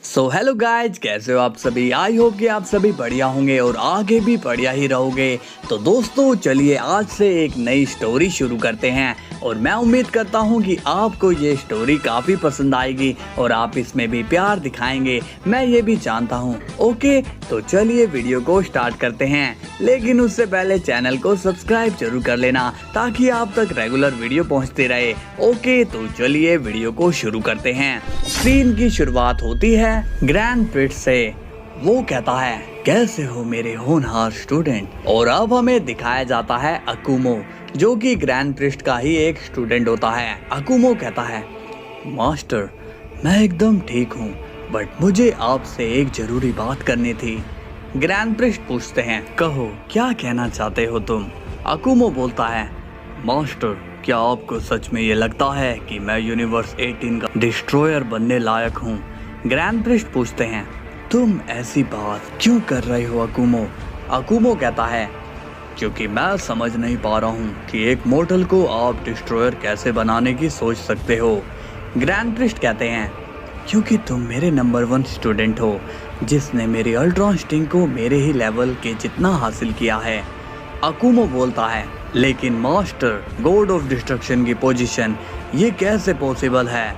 So hello guys, कैसे हो आप सभी। आई होप कि आप सभी बढ़िया होंगे और आगे भी बढ़िया ही रहोगे। तो दोस्तों चलिए आज से एक नई स्टोरी शुरू करते हैं और मैं उम्मीद करता हूं कि आपको ये स्टोरी काफ़ी पसंद आएगी और आप इसमें भी प्यार दिखाएंगे, मैं ये भी जानता हूं। ओके तो चलिए वीडियो को स्टार्ट करते हैं, लेकिन उससे पहले चैनल को सब्सक्राइब जरूर कर लेना ताकि आप तक रेगुलर वीडियो पहुंचते रहे। ओके तो चलिए वीडियो को शुरू करते हैं। सीन की शुरुआत होती है ग्रैंड प्रिस्ट से। वो कहता है, कैसे हो मेरे होनहार स्टूडेंट। और अब हमें दिखाया जाता है अकुमो, जो कि ग्रैंड प्रिस्ट का ही एक स्टूडेंट होता है। अकुमो कहता है, मास्टर मैं एकदम ठीक हूँ, बट मुझे आपसे एक जरूरी बात करनी थी। ग्रैंड प्रिस्ट पूछते हैं, कहो क्या कहना चाहते हो तुम। अकुमो बोलता है, मास्टर क्या आपको सच में ये लगता है कि मैं यूनिवर्स 18 का डिस्ट्रॉयर बनने लायक हूँ। ग्रैंड प्रिस्ट पूछते हैं, तुम ऐसी बात क्यों कर रहे हो अकुमो। अकुमो कहता है, क्योंकि मैं समझ नहीं पा रहा हूँ कि एक मॉर्टल को आप डिस्ट्रॉयर कैसे बनाने की सोच सकते हो। ग्रैंड प्रिस्ट कहते हैं, क्योंकि तुम मेरे नंबर 1 स्टूडेंट हो जिसने मेरी अल्ट्रॉन स्टिंग को मेरे ही लेवल के जितना हासिल किया है। अकुमो बोलता है, लेकिन मास्टर गॉड ऑफ डिस्ट्रक्शन की पोजीशन ये कैसे पॉसिबल है।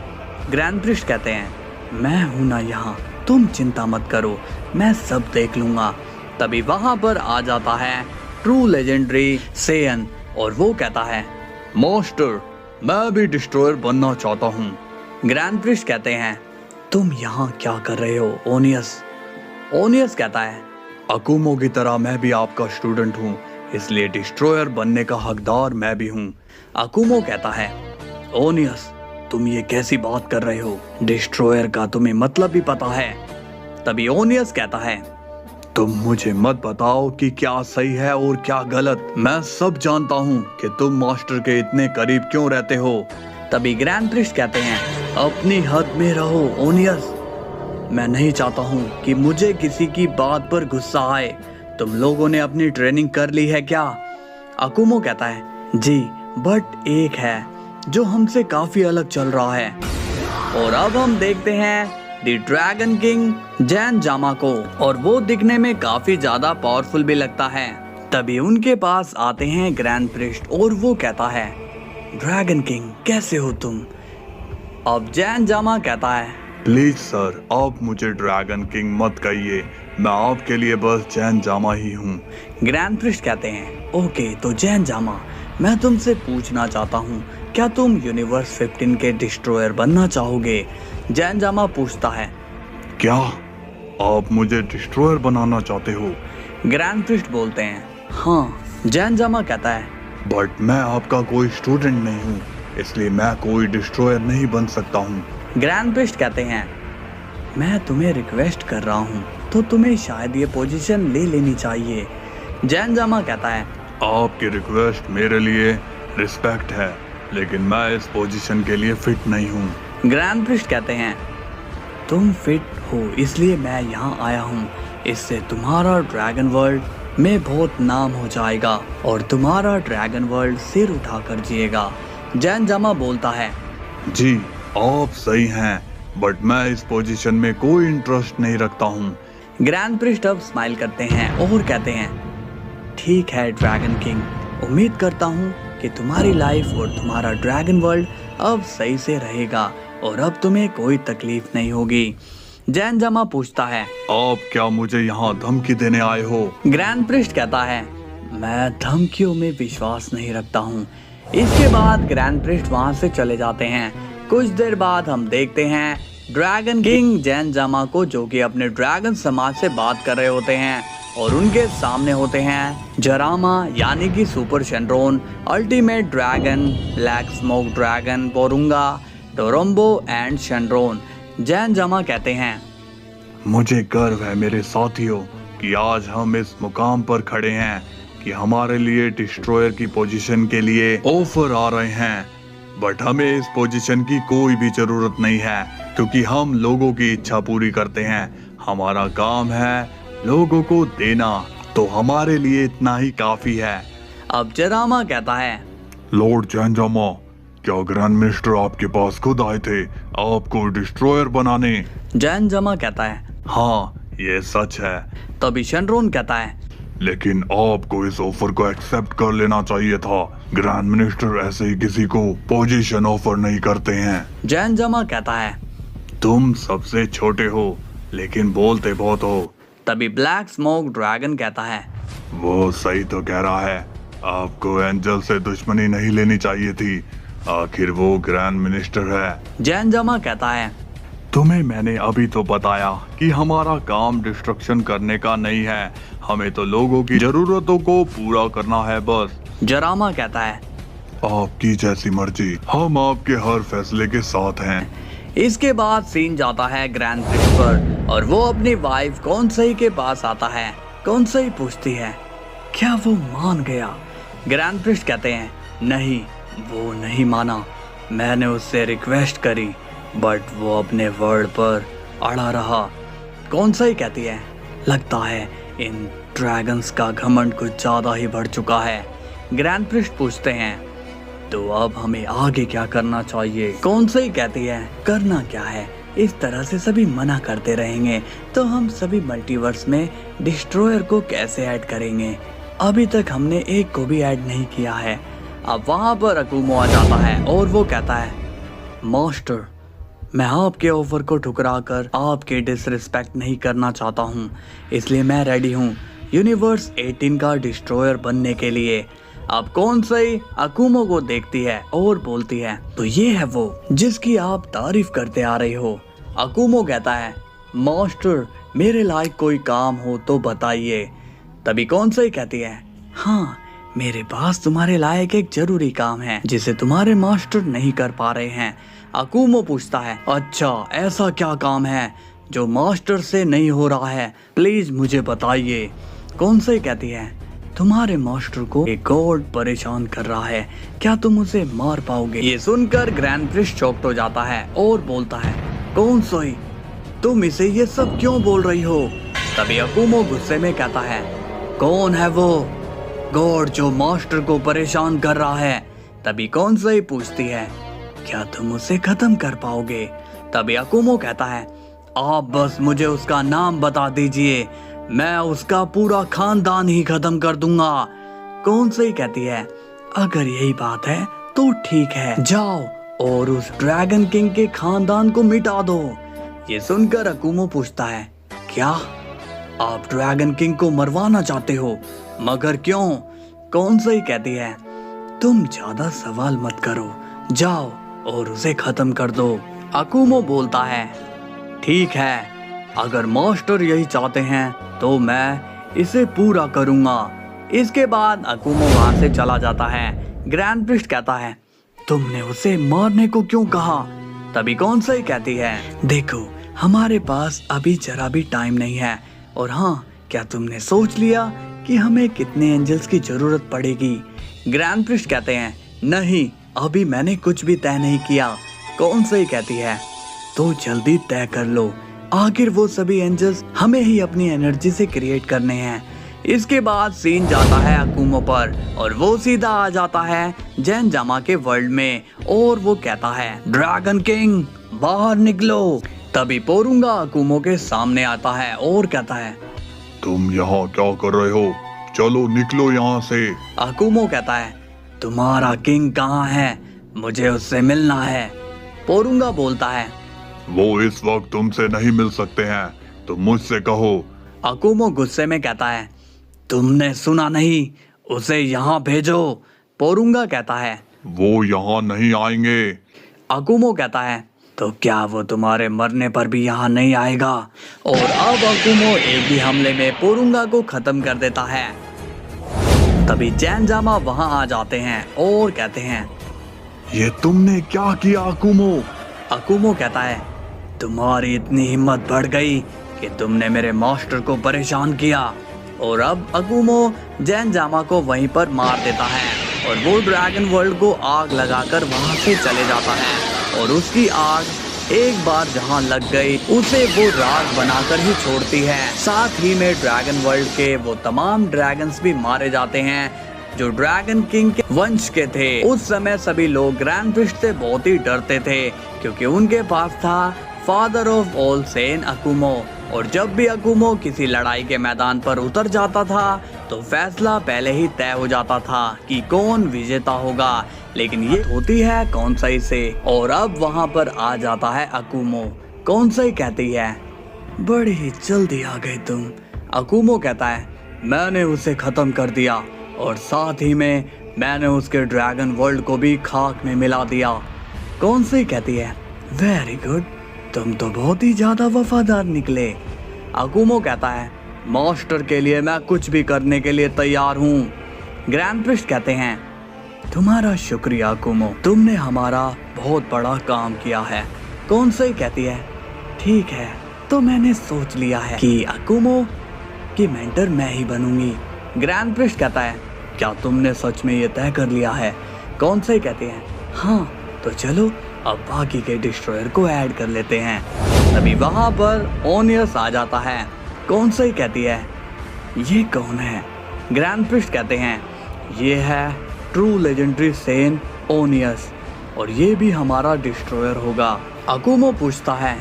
ग्रैंड प्रिस्ट कहते हैं, मैं हूं ना यहाँ, तुम चिंता मत करो, मैं सब देख लूंगा। तभी वहां पर आ जाता है ट्रू लेजेंडरी सेयन और वो कहता है, मास्टर मैं भी डिस्ट्रॉयर बनना चाहता हूँ। ग्रैंड प्रिस्ट कहते हैं, तुम यहाँ क्या कर रहे हो ओनियस। ओनियस कहता है, अकुमो की तरह मैं भी आपका स्टूडेंट हूँ, इसलिए डिस्ट्रॉयर बनने का हकदार मैं भी हूँ। अकुमो कहता है, ओनियस तुम ये कैसी बात कर रहे हो, डिस्ट्रॉयर का तुम्हें मतलब भी पता है। तभी ओनियस कहता है, तुम मुझे मत बताओ कि क्या सही है और क्या गलत, मैं सब जानता हूँ कि तुम मास्टर के इतने करीब क्यों रहते हो। तभी ग्रैंड प्रिस्ट कहते हैं, अपनी हद में रहो ओनियस, मैं नहीं चाहता हूँ कि मुझे किसी की बात पर गुस्सा आए। तुम लोगों ने अपनी ट्रेनिंग कर ली है क्या। अकुमो कहता है, जी बट एक है जो हमसे काफी अलग चल रहा है। और अब हम देखते हैं the dragon king Jain Jama को, और वो दिखने में काफी ज्यादा पावरफुल भी लगता है। तभी उनके पास आते हैं ग्रैंड प्रिस्ट और वो कहता है, ड्रैगन किंग कैसे हो तुम। अब जैन जामा कहता है, प्लीज सर आप मुझे ड्रैगन किंग मत कहिए, मैं आपके लिए बस जैन जामा ही हूँ। ग्रैंड प्रिस्ट कहते हैं, ओके तो जैन जामा मैं तुमसे पूछना चाहता हूँ, क्या तुम यूनिवर्स 15 के डिस्ट्रॉयर बनना चाहोगे। जैन जामा पूछता है, क्या आप मुझे डिस्ट्रॉयर बनाना चाहते हो। ग्रैंड प्रिस्ट बोलते हैं, हाँ। जैन जामा कहता है, बट मैं आपका कोई स्टूडेंट नहीं हूँ, इसलिए मैं कोई डिस्ट्रॉयर नहीं बन सकता हूँ। ग्रैंड प्रिस्ट कहते हैं, मैं तुम्हें रिक्वेस्ट कर रहा हूँ तो तुम्हें शायद ये पोजीशन ले लेनी चाहिए। जैन जामा कहता है, आपकी रिक्वेस्ट मेरे लिए रिस्पेक्ट है, लेकिन मैं इस पोजीशन के लिए फिट नहीं हूँ। ग्रैंड प्रिस्ट कहते हैं, तुम फिट हो इसलिए मैं यहाँ आया हूँ, इससे तुम्हारा ड्रैगन वर्ल्ड में बहुत नाम हो जाएगा और तुम्हारा ड्रैगन वर्ल्ड सिर उठाकर जिएगा। जैन जामा बोलता है, जी आप सही हैं, बट मैं इस पोजीशन में कोई इंटरेस्ट नहीं रखता हूँ। ग्रैंड प्रिस्ट अब स्माइल करते हैं और कहते हैं, ठीक है ड्रैगन किंग, उम्मीद करता हूँ कि तुम्हारी लाइफ और तुम्हारा ड्रैगन वर्ल्ड अब सही से रहेगा और अब तुम्हें कोई तकलीफ नहीं होगी। जैन जामा पूछता है, आप क्या मुझे यहाँ धमकी देने आए हो। ग्रैंड प्रिस्ट कहता है, मैं धमकियों में विश्वास नहीं रखता हूँ। इसके बाद ग्रैंड प्रिस्ट वहाँ से चले जाते हैं। कुछ देर बाद हम देखते हैं ड्रैगन किंग जैन जामा को, जो कि अपने ड्रैगन समाज से बात कर रहे होते हैं और उनके सामने होते हैं जरामा यानी कि super Shenron, ultimate dragon, black smoke dragon, Porunga, डोरम्बो एंड शेंड्रोन। जैन जामा कहते हैं, मुझे गर्व है मेरे साथियों कि आज हम इस मुकाम पर खड़े हैं कि हमारे लिए डिस्ट्रॉयर की पोजीशन के लिए ऑफर आ रहे हैं, बट हमें इस पोजीशन की कोई भी जरूरत नहीं है क्योंकि हम लोगों की इच्छा पूरी करते हैं। हमारा काम है लोगों को देना, तो हमारे लिए इतना ही काफी है। अब जरामा कहता है, लॉर्ड जैन जामा क्या ग्रैंड मिनिस्टर आपके पास खुद आए थे आपको डिस्ट्रॉयर बनाने। जैन जामा कहता है, हाँ ये सच है, तभी शेनरॉन कहता है, लेकिन आपको इस ऑफर को एक्सेप्ट कर लेना चाहिए था। ग्रैंड मिनिस्टर ऐसे ही किसी को पोजीशन ऑफर नहीं करते हैं। जैन जामा कहता है, तुम सबसे छोटे हो लेकिन बोलते बहुत हो। तभी ब्लैक स्मोक ड्रैगन कहता है, वो सही तो कह रहा है, आपको एंजल से दुश्मनी नहीं लेनी चाहिए थी, आखिर वो ग्रैंड मिनिस्टर है। जैन जामा कहता है, तुम्हें मैंने अभी तो बताया कि हमारा काम डिस्ट्रक्शन करने का नहीं है, हमें तो लोगों की जरूरतों को पूरा करना है बस। जरामा कहता है, आपकी जैसी मर्जी, हम आपके हर फैसले के साथ हैं। इसके बाद सीन जाता है ग्रैंड प्रिक्स पर और वो अपनी वाइफ कौनसई के पास आता है। कौनसई पूछती है, क्या वो मान गया? ग्रैंड प्रिक्स कहते हैं, नहीं, वो नहीं माना, मैंने उससे रिक्वेस्ट करी बट वो अपने वर्ड पर अड़ा रहा। कौनसई कहती है, लगता है इन ड्रैगन्स का घमंड कुछ ज्यादा ही बढ़ चुका है। ग्रैंड प्रिक्स पूछते हैं, तो अब हमें आगे क्या करना चाहिए? कौनसई कहती है, करना क्या है, इस तरह से सभी मना करते रहेंगे तो हम सभी मल्टीवर्स में डिस्ट्रॉयर को कैसे ऐड करेंगे? अभी तक हमने एक को भी ऐड नहीं किया है। अब वहाँ पर अकुमो आ जाता है और वो कहता है, मास्टर, मैं आपके ऑफर को ठुकरा कर आपके डिसरिस्पेक्ट नहीं करना चाहता हूँ, इसलिए मैं रेडी हूँ यूनिवर्स 18 का डिस्ट्रॉयर बनने के लिए। अब कौनसई अकुमो को देखती है और बोलती है, तो ये है वो जिसकी आप तारीफ करते आ रहे हो। अकुमो कहता है, मास्टर, मेरे लायक कोई काम हो तो बताइए। तभी कौनसई कहती है, हाँ, मेरे पास तुम्हारे लायक एक जरूरी काम है जिसे तुम्हारे मास्टर नहीं कर पा रहे हैं। अकुमो पूछता है, अच्छा ऐसा क्या काम है जो मास्टर से नहीं हो रहा है, प्लीज मुझे बताइए। कौनसई कहती है, तुम्हारे मास्टर को एक गॉड परेशान कर रहा है, क्या तुम उसे मार पाओगे? ये सुनकर ग्रैंड प्रिक्स शॉक्ड हो जाता है और बोलता है, कौनसई, तुम इसे ये सब क्यों बोल रही हो? तभी अकुमो गुस्से में कहता है, कौन है वो गॉड जो मास्टर को परेशान कर रहा है? तभी कौनसई पूछती है, क्या तुम उसे खत्म कर पाओगे? तभी अकुमो कहता है, आप बस मुझे उसका नाम बता दीजिए, मैं उसका पूरा खानदान ही खत्म कर दूंगा। कौनसई कहती है, अगर यही बात है तो ठीक है, जाओ और उस ड्रैगन किंग के खानदान को मिटा दो। ये सुनकर अकुमो पूछता है, क्या आप ड्रैगन किंग को मरवाना चाहते हो? मगर क्यों? कौनसई कहती है, तुम ज्यादा सवाल मत करो, जाओ और उसे खत्म कर दो। अकुमो बोलता है, ठीक है, अगर मास्टर यही चाहते हैं तो मैं इसे पूरा करूंगा। इसके बाद अकुमो वहां से चला जाता है। ग्रैंड प्रिक्स कहता है, तुमने उसे मारने को क्यों कहा? तभी कौनसई कहती है, देखो, हमारे पास अभी जरा भी टाइम नहीं है, और हाँ, क्या तुमने सोच लिया कि हमें कितने एंजल्स की जरूरत पड़ेगी? ग्रैंड प्रिक्स कहते हैं, नहीं, अभी मैंने कुछ भी तय नहीं किया। कौनसई कहती है, तो जल्दी तय कर लो, आखिर वो सभी एंजल्स हमें ही अपनी एनर्जी से क्रिएट करने हैं। इसके बाद सीन जाता है अकुमो पर और वो सीधा आ जाता है जैन जामा के वर्ल्ड में और वो कहता है, ड्रैगन किंग बाहर निकलो। तभी पोरुंगा अकुमो के सामने आता है और कहता है, तुम यहाँ क्या कर रहे हो? चलो निकलो यहाँ से। अकुमो कहता है, तुम्हारा किंग कहाँ है? मुझे उससे मिलना है। पोरुंगा बोलता है, वो इस वक्त तुमसे नहीं मिल सकते हैं, तो मुझसे कहो। अकुमो गुस्से में कहता है, तुमने सुना नहीं, उसे यहाँ भेजो। पोरुंगा कहता है, वो यहाँ नहीं आएंगे। अकुमो कहता है, तो क्या वो तुम्हारे मरने पर भी यहाँ नहीं आएगा? और अब अकुमो एक ही हमले में पोरुंगा को खत्म कर देता है। तभी जैन जामा वहाँ आ जाते हैं और कहते हैं, ये तुमने क्या किया अकुमो? अकुमो कहता है, तुम्हारी इतनी हिम्मत बढ़ गई कि तुमने मेरे मास्टर को परेशान किया। और अब अकुमो जैन जामा को वहीं पर मार देता है और वो ड्रैगन वर्ल्ड को आग लगाकर वहां से चले जाता है और उसकी आग एक बार जहां लग गई उसे वो राख बनाकर ही छोड़ती है। साथ ही में ड्रैगन वर्ल्ड के वो तमाम ड्रैगन्स भी मारे जाते हैं जो ड्रैगन किंग के वंश के थे। उस समय सभी लोग ग्रैंड प्रिक्स से बहुत ही डरते थे क्योंकि उनके पास था फादर ऑफ ऑल सेन अकुमो। और जब भी अकुमो किसी लड़ाई के मैदान पर उतर जाता था तो फैसला पहले ही तय हो जाता था कि कौन विजेता होगा, लेकिन ये होती है कौनसई से। और अब वहाँ पर आ जाता है अकुमो। कौनसई कहती है, बड़ी ही जल्दी आ गए तुम। अकुमो कहता है, मैंने उसे खत्म कर दिया और साथ ही में मैंने उसके ड्रैगन वर्ल्ड को भी खाक में मिला दिया। कौनसई कहती है, वेरी गुड, तुम तो बहुत ही ज्यादा वफादार निकले। अकुमो कहता है, मास्टर के लिए मैं कुछ भी करने के लिए तैयार हूँ। ग्रैंड प्रिस्ट कहते हैं, तुम्हारा शुक्रिया अकुमो, तुमने हमारा बहुत बड़ा काम किया है। कौनसई कहती है, ठीक है, तो मैंने सोच लिया है कि अकुमो की मेंटर मैं ही बनूंगी। ग्रैंड प्रिस्ट कहता है, क्या तुमने सच में ये तय कर लिया है? कौनसई कहती है, हाँ, तो चलो अब बाकी के डिस्ट्रॉयर को ऐड कर लेते हैं। तभी वहां पर ओनियस आ जाता है। कौनसई कहती है, ये कौन है? ग्रैंड प्रिस्ट कहते हैं, ये है ट्रू लेजेंडरी सेन ओनियस और ये भी हमारा डिस्ट्रॉयर होगा। अकुमो पूछता है,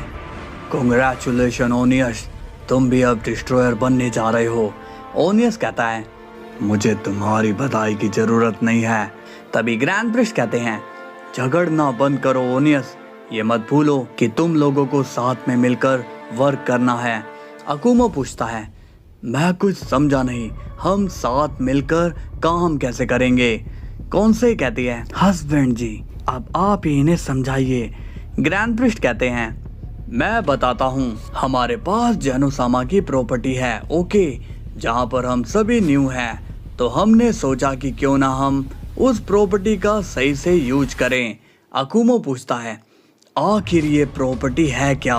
कांग्रेचुलेशन ओनियस, तुम भी अब डिस्ट्रॉयर बनने जा रहे हो। ओनियस कहता है, मुझे तुम्हारी बधाई की जरूरत नहीं है। तभी ग्रैंड प्रिस्ट कहते हैं, झगड़ना बंद करो ओनियस, ये मत भूलो कि तुम लोगों को साथ में मिलकर वर्क करना है। अकुमो पूछता है, मैं कुछ समझा नहीं, हम साथ मिलकर काम कैसे करेंगे? कौनसई कहती है, हस्बैंड जी, अब आप ही इन्हें समझाइए। ग्रैंड प्रिस्ट कहते हैं, मैं बताता हूँ, हमारे पास जेनोसामा की प्रॉपर्टी है, ओके, जहाँ पर हम सभी न्यू हैं, तो हमने सोचा कि क्यों ना हम उस प्रॉपर्टी का सही से यूज करें। अकुमो पूछता है, आखिर ये प्रॉपर्टी है क्या?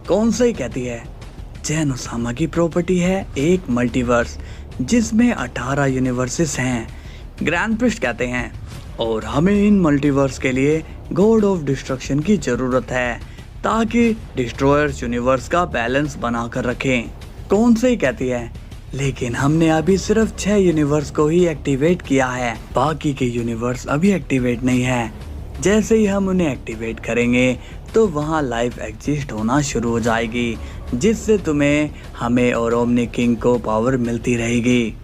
कौनसई कहती है, जेनोसामा की प्रॉपर्टी है एक मल्टीवर्स जिसमें 18 यूनिवर्सेस हैं। ग्रैंड प्रिस्ट कहते हैं, और हमें इन मल्टीवर्स के लिए गॉड ऑफ डिस्ट्रक्शन की जरूरत है ताकि डिस्ट्रॉयर्स यूनिवर्स का बैलेंस बनाकर रखें। कौनसई कहती है, लेकिन हमने अभी सिर्फ 6 यूनिवर्स को ही एक्टिवेट किया है, बाकी के यूनिवर्स अभी एक्टिवेट नहीं है। जैसे ही हम उन्हें एक्टिवेट करेंगे तो वहाँ लाइफ एग्जिस्ट होना शुरू हो जाएगी, जिससे तुम्हें, हमें और ओमनी किंग को पावर मिलती रहेगी।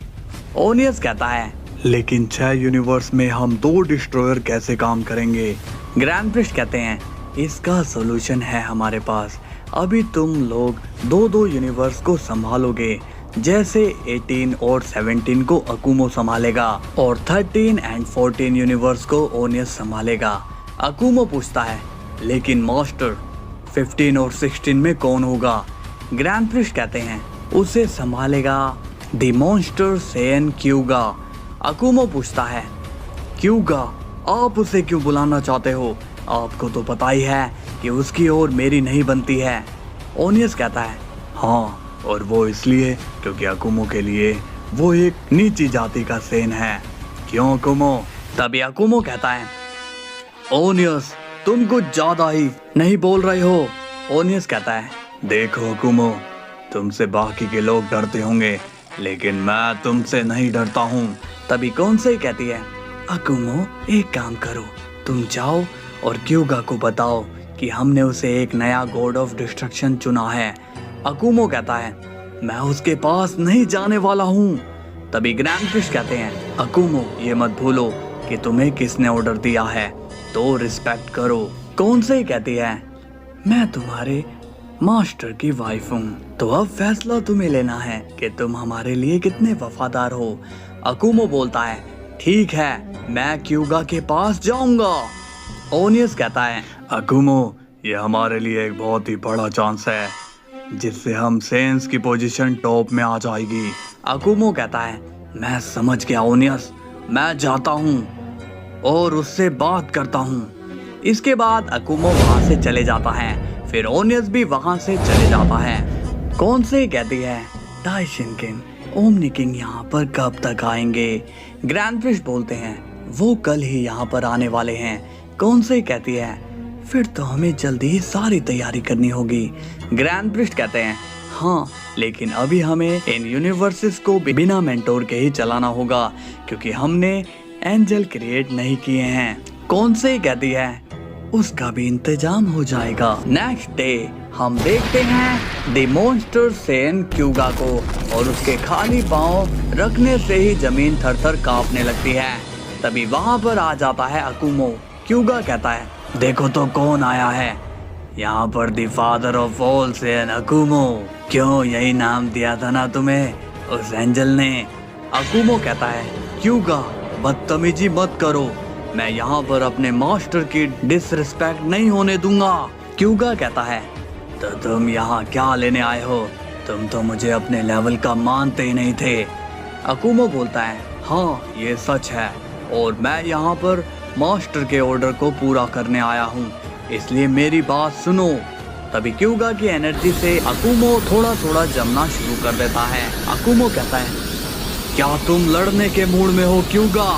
ओनियस कहता है, लेकिन 6 यूनिवर्स में हम 2 डिस्ट्रॉयर कैसे काम करेंगे? ग्रैंड प्रिस्ट कहते हैं, इसका सोल्यूशन है हमारे पास। अभी तुम लोग 2-2 यूनिवर्स को संभालोगे, जैसे 18 और 17 को अकुमो संभालेगा और 13 एंड 14 यूनिवर्स को ओनियस संभालेगा। अकुमो पूछता है, लेकिन मास्टर 15 और 16 में कौन होगा? ग्रैंड प्रिस्ट कहते हैं, उसे संभालेगा द मॉन्स्टर सेन क्यूगा। अकुमो पूछता है, क्यूगा, आप उसे क्यों बुलाना चाहते हो? आपको तो पता ही है कि उसकी ओर मेरी नहीं बनती है। ओनियस कहता है, हाँ, और वो इसलिए क्योंकि अकुमो के लिए वो एक नीची जाति का सेन है। क्यों अकुमो? तभी अकुमो कहता है, ओनियस, तुम कुछ ज्यादा ही नहीं बोल रहे हो। ओनियस कहता है, देखो अकुमो, तुमसे बाकी के लोग डरते होंगे, लेकिन मैं तुमसे नहीं डरता हूँ। तभी कौनसई कहती है, अकुमो, एक काम करो, तुम जाओ और क्यूगा को बताओ कि हमने उसे एक नया गॉड ऑफ डिस्ट्रक्शन चुना है। अकुमो कहता है, मैं उसके पास नहीं जाने वाला हूँ। तभी ग्रैंड प्रिस्ट कहते हैं, अकुमो, ये मत भूलो कि तुम्हें किसने ऑर्डर दिया है, तो रिस्पेक्ट करो। कौनसई कहती है, मैं तुम्हारे मास्टर की वाइफ हूँ, तो अब फैसला तुम्हें लेना है कि तुम हमारे लिए कितने वफादार हो। अकुमो बोलता है, ठीक है, मैं क्यूगा के पास जाऊंगा। ओनियस कहता है, अकुमो, ये हमारे लिए एक बहुत ही बड़ा चांस है, जिससे हम सेंस की पोजीशन टॉप में आ जाएगी। अकुमो कहता है, मैं समझ गया ओनियस, मैं जाता हूँ और उससे बात करता हूँ। इसके बाद अकुमो वहाँ से चले जाता है, फिर ओनियस भी वहाँ से चले जाता है। कौनसई कहती है, दाइशिन किंग, ओमनी किंग यहाँ पर कब तक आएंगे? ग्रैंड प्रिस्ट बोलते हैं, वो कल ही यहाँ पर आने वाले हैं। कौनसई कहती है, फिर तो हमें जल्दी ही सारी तैयारी करनी होगी। ग्रैंड प्रिस्ट कहते हैं, हाँ, लेकिन अभी हमें इन यूनिवर्सेस को बिना मेंटोर के ही चलाना होगा, क्योंकि हमने एंजल क्रिएट नहीं किए हैं। कौनसई कहती है, उसका भी इंतजाम हो जाएगा। नेक्स्ट डे हम देखते हैं द मॉन्स्टर सेन क्यूगा को, और उसके खाली पांव रखने से ही जमीन थर-थर कांपने लगती है। तभी वहां पर आ जाता है अकुमो। क्यूगा कहता है, देखो तो कौन आया है, यहाँ पर the father of all Saiyan अकुमो। क्यों, यही नाम दिया था ना तुम्हें उस एंजल ने। अकुमो कहता है, क्यूगा बदतमीजी मत करो, मैं यहाँ पर अपने मास्टर की डिसरिस्पेक्ट नहीं होने दूंगा। क्यूगा कहता है, तो तुम यहाँ क्या लेने आए हो, तुम तो मुझे अपने लेवल का मानते ही नहीं थे। अकुमो बोलता है, हाँ ये सच है, और मैं यहाँ पर मास्टर के ऑर्डर को पूरा करने आया हूँ, इसलिए मेरी बात सुनो। तभी क्यूगा की एनर्जी से अकुमो थोड़ा थोड़ा जमना शुरू कर देता है। अकुमो कहता है, क्या तुम लड़ने के मूड में हो क्यूगा?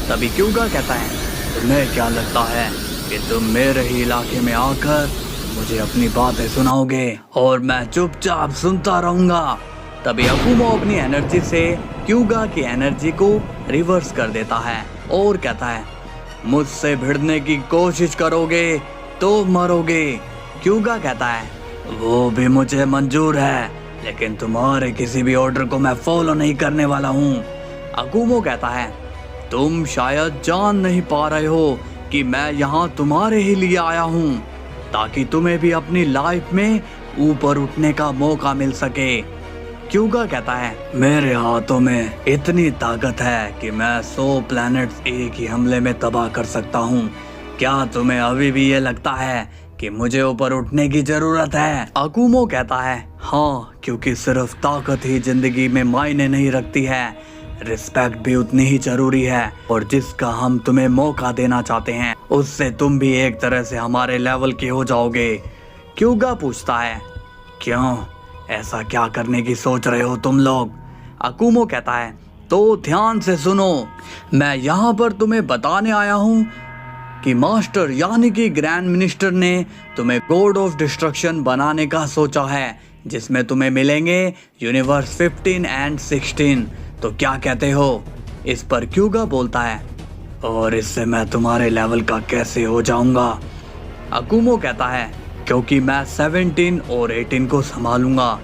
तभी क्यूगा कहता है, तुम्हें क्या लगता है कि तुम मेरे ही इलाके में आकर मुझे अपनी बातें सुनाओगे और मैं चुपचाप सुनता रहूंगा? तभी अकुमो अपनी एनर्जी से क्यूगा की एनर्जी को रिवर्स कर देता है और कहता है, मुझसे भिड़ने की कोशिश करोगे तो मरोगे। क्यूगा कहता है, वो भी मुझे मंजूर है, लेकिन तुम्हारे किसी भी ऑर्डर को मैं फॉलो नहीं करने वाला हूँ। अकुमो कहता है, तुम शायद जान नहीं पा रहे हो कि मैं यहाँ तुम्हारे ही लिए आया हूँ, ताकि तुम्हें भी अपनी लाइफ में ऊपर उठने का मौका मिल सके। क्यूगा कहता है, मेरे हाथों में इतनी ताकत है कि मैं 100 प्लैनेट्स एक ही हमले में तबाह कर सकता हूँ। क्या तुम्हें अभी भी ये लगता है कि मुझे ऊपर उठने की जरूरत है? अकुमो कहता है, हाँ, क्योंकि सिर्फ ताकत ही जिंदगी में मायने नहीं रखती है, रिस्पेक्ट भी उतनी ही जरूरी है, और जिसका हम तुम्हें मौका देना चाहते हैं उससे तुम भी एक तरह से हमारे लेवल के हो जाओगे। क्यूगा पूछता है, क्यों, ऐसा क्या करने की सोच रहे हो तुम लोग? अकुमो कहता है, तो ध्यान से सुनो, मैं यहाँ पर तुम्हें बताने आया हूँ कि मास्टर यानी कि ग्रैंड मिनिस्टर ने तुम्हें गॉड ऑफ डिस्ट्रक्शन बनाने का सोचा है, जिसमें तुम्हें मिलेंगे यूनिवर्स 15 एंड 16। तो क्या कहते हो? इस पर क्यूगा बोलता है, और इससे मैं तुम्हारे लेवल का कैसे हो जाऊंगा? अकुमो कहता है, क्योंकि मैं 17 और 18 को संभालूंगा,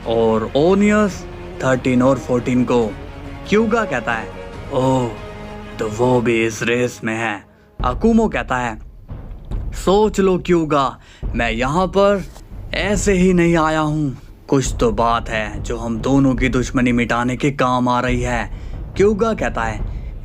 और ओनियस 13 और 14 को। क्यूगा कहता है, ओह, तो वो भी इस रेस में है। अकुमो कहता है, सोच लो क्यूगा, मैं यहाँ पर ऐसे ही नहीं आया हूँ, कुछ तो बात है जो हम दोनों की दुश्मनी मिटाने के काम आ रही है। क्यूगा कहता है,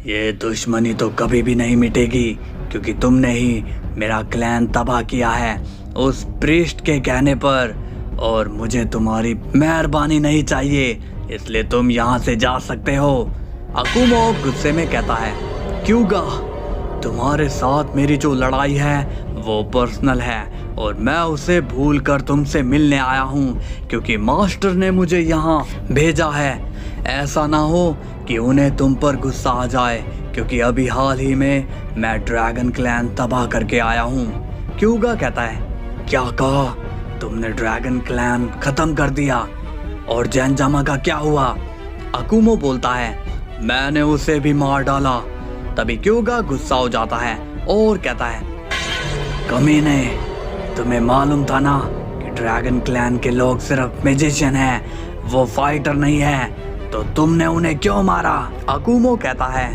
ये दुश्मनी तो कभी भी नहीं मिटेगी, क्योंकि तुमने ही मेरा क्लैन तबाह किया है उस प्रीस्ट के कहने पर, और मुझे तुम्हारी मेहरबानी नहीं चाहिए, इसलिए तुम यहाँ से जा सकते हो। अकुमो गुस्से में कहता है, क्यूगा, तुम्हारे साथ मेरी जो लड़ाई है वो पर्सनल है, और मैं उसे भूल कर तुमसे मिलने आया हूँ, क्योंकि मास्टर ने मुझे यहाँ भेजा है। ऐसा ना हो कि उन्हें तुम पर गुस्सा आ जाए, क्योंकि अभी हाल ही में मैं ड्रैगन क्लैन तबाह करके आया हूँ। क्यूगा कहता है, क्या कहा? तुमने ड्रैगन क्लैन खत्म कर दिया? और जैनजामा का क्या हुआ? अकुमो बोलता है, मैंने उसे भी मार डाला। तभी क्यूगा गुस्सा हो जाता है और कहता है, कमीने, तुम्हें मालूम था ना कि ड्रैगन क्लैन के लोग सिर्फ मैजिशियन हैं, वो फाइटर नहीं है, तो तुमने उन्हें क्यों मारा? अकुमो कहता है,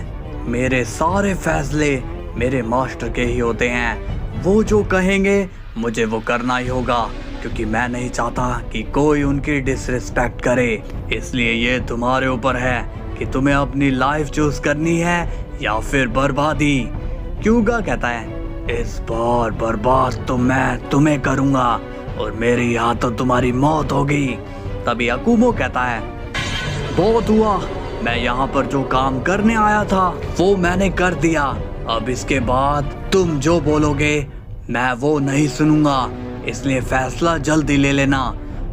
मेरे सारे फैसले मेरे मास्टर के ही होते हैं, वो जो कहेंगे मुझे वो करना ही होगा, क्योंकि मैं नहीं चाहता कि कोई उनकी डिसरिस्पेक्ट करे। इसलिए ये तुम्हारे ऊपर है कि तुम्हें अपनी लाइफ चूज करनी है या फिर बर्बादी। क्यूगा कहता है, इस बार बर्बाद तो मैं तुम्हें करूंगा, और मेरे हाथों तुम्हारी मौत होगी। तभी अकुमो कहता है, बहुत हुआ, मैं यहाँ पर जो काम करने आया था वो मैंने कर दिया, अब इसके बाद तुम जो बोलोगे मैं वो नहीं सुनूंगा, इसलिए फैसला जल्दी ले लेना।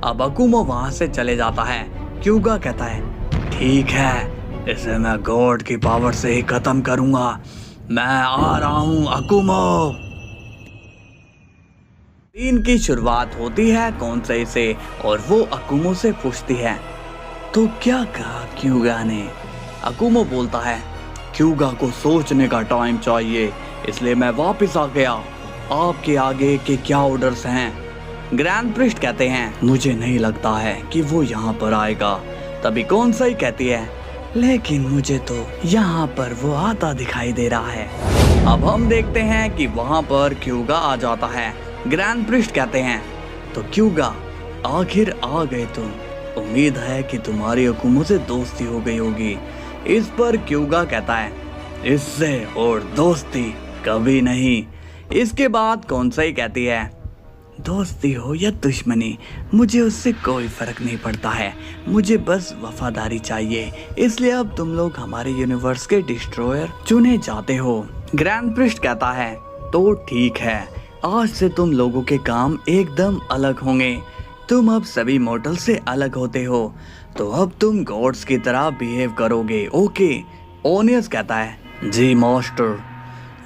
अब अकुमो वहां से चले जाता है। क्यूगा कहता है, ठीक है, इसे मैं गॉड की पावर से ही खत्म करूंगा, मैं आ रहा हूँ अकुमो। सीन की शुरुआत होती है कौन से और वो अकुमो से पूछती है, तो क्या कहा क्यूगा ने? अकुमो बोलता है, क्यूगा को सोचने का टाइम चाहिए, इसलिए मैं वापस आ गया। आपके आगे के क्या ऑर्डर्स हैं? ग्रैंड प्रिस्ट कहते हैं, मुझे नहीं लगता है कि वो यहाँ पर आएगा। तभी कौन सा ही कहती है, लेकिन मुझे तो यहाँ पर वो आता दिखाई दे रहा है। अब हम देखते हैं कि वहाँ पर क्यूगा आ जाता है। ग्रैंड प्रिस्ट कहते हैं, तो क्यूगा आखिर आ गए तुम। उम्मीद है कि तुम्हारी अकुमो से दोस्ती हो गई होगी। इस पर क्यूगा कहता है, इससे और दोस्ती कभी नहीं। इसके बाद कौन सा ही कहती है, दोस्ती हो या दुश्मनी मुझे उससे कोई फर्क नहीं पड़ता है, मुझे बस वफादारी चाहिए। इसलिए अब तुम लोग हमारे यूनिवर्स के डिस्ट्रॉयर चुने जाते हो। ग्रैंड प्रिस्ट कहता है, तो ठीक है, आज से तुम लोगों के काम एकदम अलग होंगे। तुम अब सभी मॉर्टल से अलग होते हो, तो अब तुम गॉड्स की तरह बिहेव करोगे, ओके? ओनियस कहता है, जी मास्टर।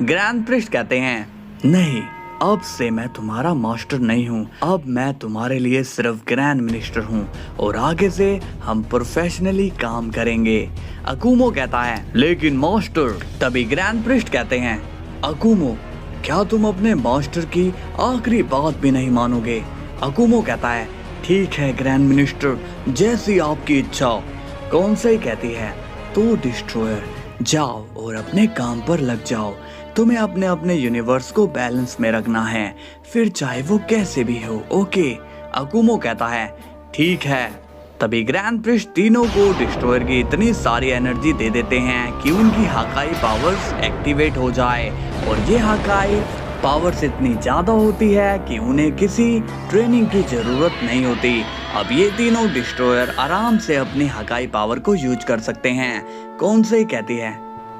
ग्रैंड प्रिस्ट कहते हैं, नहीं, अब से मैं तुम्हारा मास्टर नहीं हूँ, अब मैं तुम्हारे लिए सिर्फ ग्रैंड मिनिस्टर हूँ और आगे से हम प्रोफेशनली काम करेंगे। अकुमो कहता है, लेकिन मास्टर। तभी ग्रैंड प्रिस्ट कहते हैं, अकुमो क्या तुम अपने मास्टर की आखिरी बात भी नहीं मानोगे? अकुमो कहता है, ठीक है ग्रैंड मिनिस्टर, जैसी आपकी इच्छा। कौन सा ही कहती है, तो डिस्ट्रॉयर जाओ और अपने काम पर लग जाओ। तुम्हें अपने अपने यूनिवर्स को बैलेंस में रखना है, फिर चाहे वो कैसे भी हो, ओके? अकुमो कहता है, ठीक है। तभी ग्रैंड प्रिस्ट तीनों को डिस्ट्रॉयर की इतनी सारी एनर्जी दे देते हैं कि उनकी हाकाई पावर्स एक्टिवेट हो जाए, और ये हाकाई पावर्स इतनी ज्यादा होती है कि उन्हें किसी ट्रेनिंग की जरूरत नहीं होती। अब ये तीनों डिस्ट्रॉयर आराम से अपनी हाकाई पावर को यूज कर सकते हैं। कौन से ही कहती है,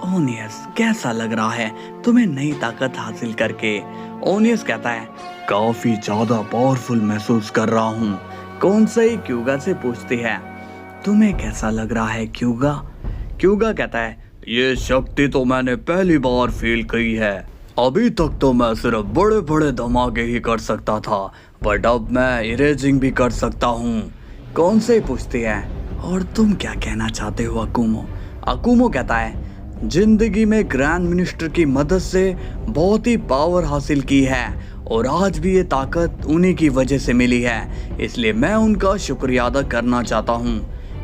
ओनियस कैसा लग रहा है तुम्हें नई ताकत हासिल करके? ओनियस कहता है, काफी ज्यादा पावरफुल महसूस कर रहा हूँ। कौन सा ही क्यूगा से पूछती है, तुम्हें कैसा लग रहा है क्यूगा? क्यूगा कहता है, ये शक्ति तो मैंने पहली बार फील की है। अभी तक तो मैं सिर्फ बड़े बड़े धमाके ही कर सकता था, बट अब मैं इरेजिंग भी कर सकता हूँ। कौन से पूछती है, और तुम क्या कहना चाहते हो अकुमो? अकुमो कहता है, जिंदगी में ग्रैंड मिनिस्टर की मदद से बहुत ही पावर हासिल की है, और आज भी ये ताकत उन्हीं की वजह से मिली है, इसलिए मैं उनका शुक्रिया अदा करना चाहता हूँ।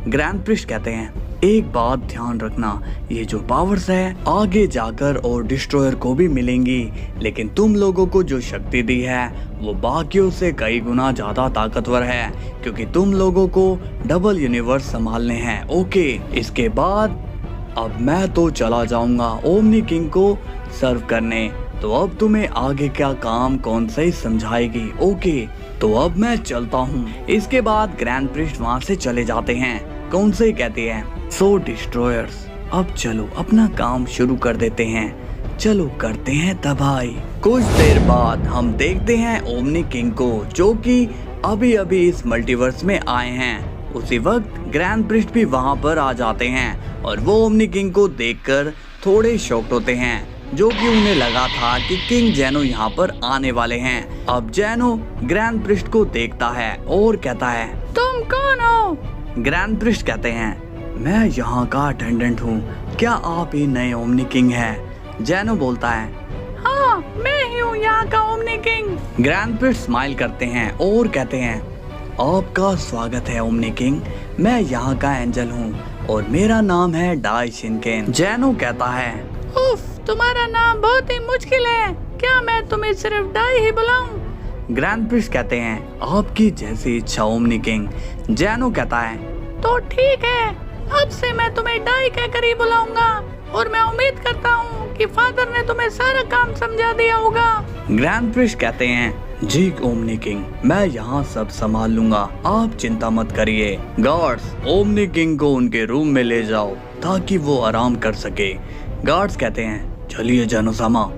ग्रैंड प्रिस्ट कहते हैं, एक बात ध्यान रखना, ये जो पावर्स है आगे जाकर और डिस्ट्रॉयर को भी मिलेंगी, लेकिन तुम लोगों को जो शक्ति दी है वो बाकियों से कई गुना ज्यादा ताकतवर है, क्योंकि तुम लोगों को डबल यूनिवर्स संभालने हैं, ओके? इसके बाद अब मैं तो चला जाऊंगा ओमनी किंग को सर्व करने, तो अब तुम्हें आगे क्या काम कौन सा ही समझाएगी, ओके? तो अब मैं चलता हूँ। इसके बाद ग्रैंड प्रिस्ट वहाँ से चले जाते हैं। कौन से ही कहती है, सो डिस्ट्रॉयर्स अब चलो अपना काम शुरू कर देते हैं, चलो करते हैं तबाही। कुछ देर बाद हम देखते हैं ओमनी किंग को, जो कि अभी अभी इस मल्टीवर्स में आए हैं। उसी वक्त ग्रैंड प्रिस्ट भी वहाँ पर आ जाते हैं, और वो ओमनी किंग को देखकर थोड़े शॉक्ड होते हैं, जो कि उन्हें लगा था कि किंग जेनो यहाँ पर आने वाले हैं। अब जेनो ग्रैंड प्रिस्ट को देखता है और कहता है, तुम कौन हो? ग्रैंड प्रिस्ट कहते हैं, मैं यहाँ का अटेंडेंट हूँ, क्या आप ही नए ओमनी किंग हैं? जेनो बोलता है, हाँ मैं ही हूँ यहाँ का omni king. Grand priest smile करते हैं और कहते हैं, आपका स्वागत है ओमनी किंग, मैं यहाँ का एंजल हूँ और मेरा नाम है डाई शिनकेन। जेनो कहता है, उफ, तुम्हारा नाम बहुत ही मुश्किल है, क्या मैं तुम्हें सिर्फ डाई ही बुलाऊं? ग्रैंड प्रिस्ट कहते हैं, आपकी जैसी इच्छा ओमनी किंग। जेनो कहता है, तो ठीक है, अब से मैं तुम्हें डाई कहकर ही बुलाऊंगा, और मैं उम्मीद करता हूँ कि फादर ने तुम्हें सारा काम समझा दिया होगा। ग्रैंड प्रिस्ट कहते हैं, जी ओमनी किंग, मैं यहाँ सब संभाल लूंगा, आप चिंता मत करिए। गार्ड्स ओमनी किंग को उनके रूम में ले जाओ ताकि वो आराम कर सके। गार्ड्स कहते हैं, चलिए जेनो सामा।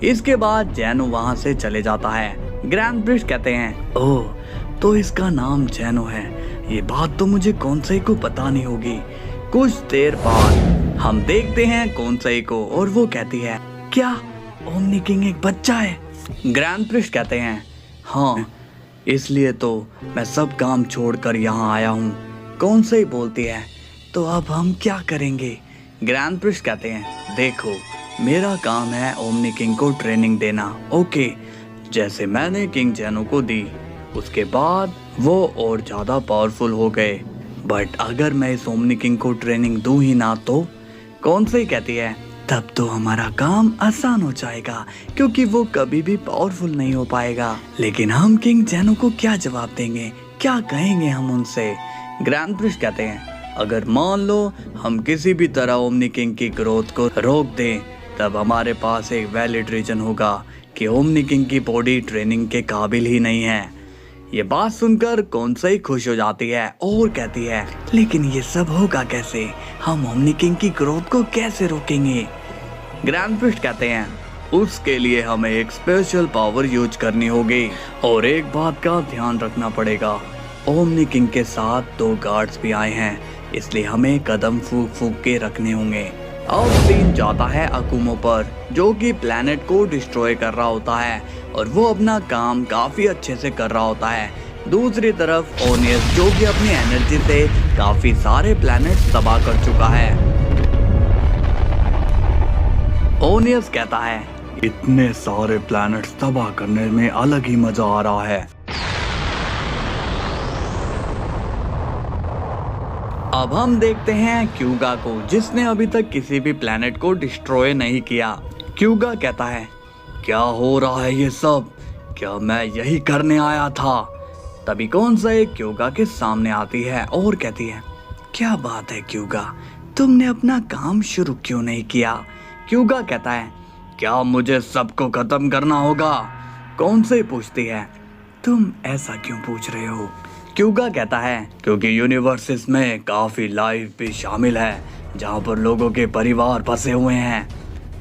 इसके बाद जेनो वहाँ से चले जाता है। ग्रैंड प्रिस्ट कहते हैं, ओह तो इसका नाम जेनो है, ये बात तो मुझे कौन सही को पता नहीं होगी। कुछ देर बाद हम देखते हैं कौन सही को, और वो कहती है, क्या ओमनी किंग एक बच्चा है? ग्रैंड प्रिस्ट कहते हैं, हाँ इसलिए तो मैं सब काम छोड़कर यहाँ आया हूँ। कौन सही बोलती है, तो अब हम क्या करेंगे? ग्रैंड प्रिस्ट कहते हैं, देखो मेरा काम है ओमनी किंग को ट्रेनिंग देना, ओके? जैसे मैंने किंग जेनो को दी। उसके बाद वो और ज्यादा पावरफुल हो गए। बट अगर मैं इस ओमनी किंग को ट्रेनिंग दूं ही ना तो कौन सही कहती है, तब तो हमारा काम आसान हो जाएगा क्योंकि वो कभी भी पावरफुल नहीं हो पाएगा। लेकिन हम किंग जेनो को क्या जवाब देंगे, क्या कहेंगे हम उनसे? ग्रैंड प्रिस्ट कहते हैं अगर मान लो हम किसी भी तरह ओमनी किंग की ग्रोथ को रोक दें, तब हमारे पास एक वैलिड रीजन होगा कि ओमनी किंग की बॉडी ट्रेनिंग के काबिल ही नहीं है। ये बात सुनकर कौन सही खुश हो जाती है और कहती है लेकिन ये सब होगा कैसे, हम ओमनी किंग की ग्रोथ को कैसे रोकेंगे? ग्रैंड प्रिस्ट कहते हैं उसके लिए हमें एक स्पेशल पावर यूज करनी होगी और एक बात का ध्यान रखना पड़ेगा, ओमनी किंग के साथ 2 गार्ड्स भी आए हैं, इसलिए हमें कदम फूक फूक के रखने होंगे। अब सीन जाता है अकुमो पर, जो कि प्लेनेट को डिस्ट्रॉय कर रहा होता है और वो अपना काम काफी अच्छे से कर रहा होता है। दूसरी तरफ ओनियस, जो कि अपनी एनर्जी से काफी सारे प्लेनेट्स तबाह कर चुका है। ओनियस कहता है इतने सारे प्लैनेट्स तबाह करने में अलग ही मजा आ रहा है। अब हम देखते हैं क्यूगा को, जिसने अभी तक किसी भी प्लेनेट को डिस्ट्रॉय नहीं किया। क्यूगा कहता है क्या हो रहा है ये सब, क्या मैं यही करने आया था? तभी कौन सा एक क्यूगा के सामने आती है और कहती है क्या बात है क्यूगा, तुमने अपना काम शुरू क्यों नहीं किया? क्यूगा कहता है क्या मुझे सबको खत्म करना होगा? कौन से पूछती है तुम ऐसा क्यों पूछ रहे हो? क्यूगा कहता है क्योंकि यूनिवर्सेस में काफी लाइफ भी शामिल है जहाँ पर लोगों के परिवार फंसे हुए हैं।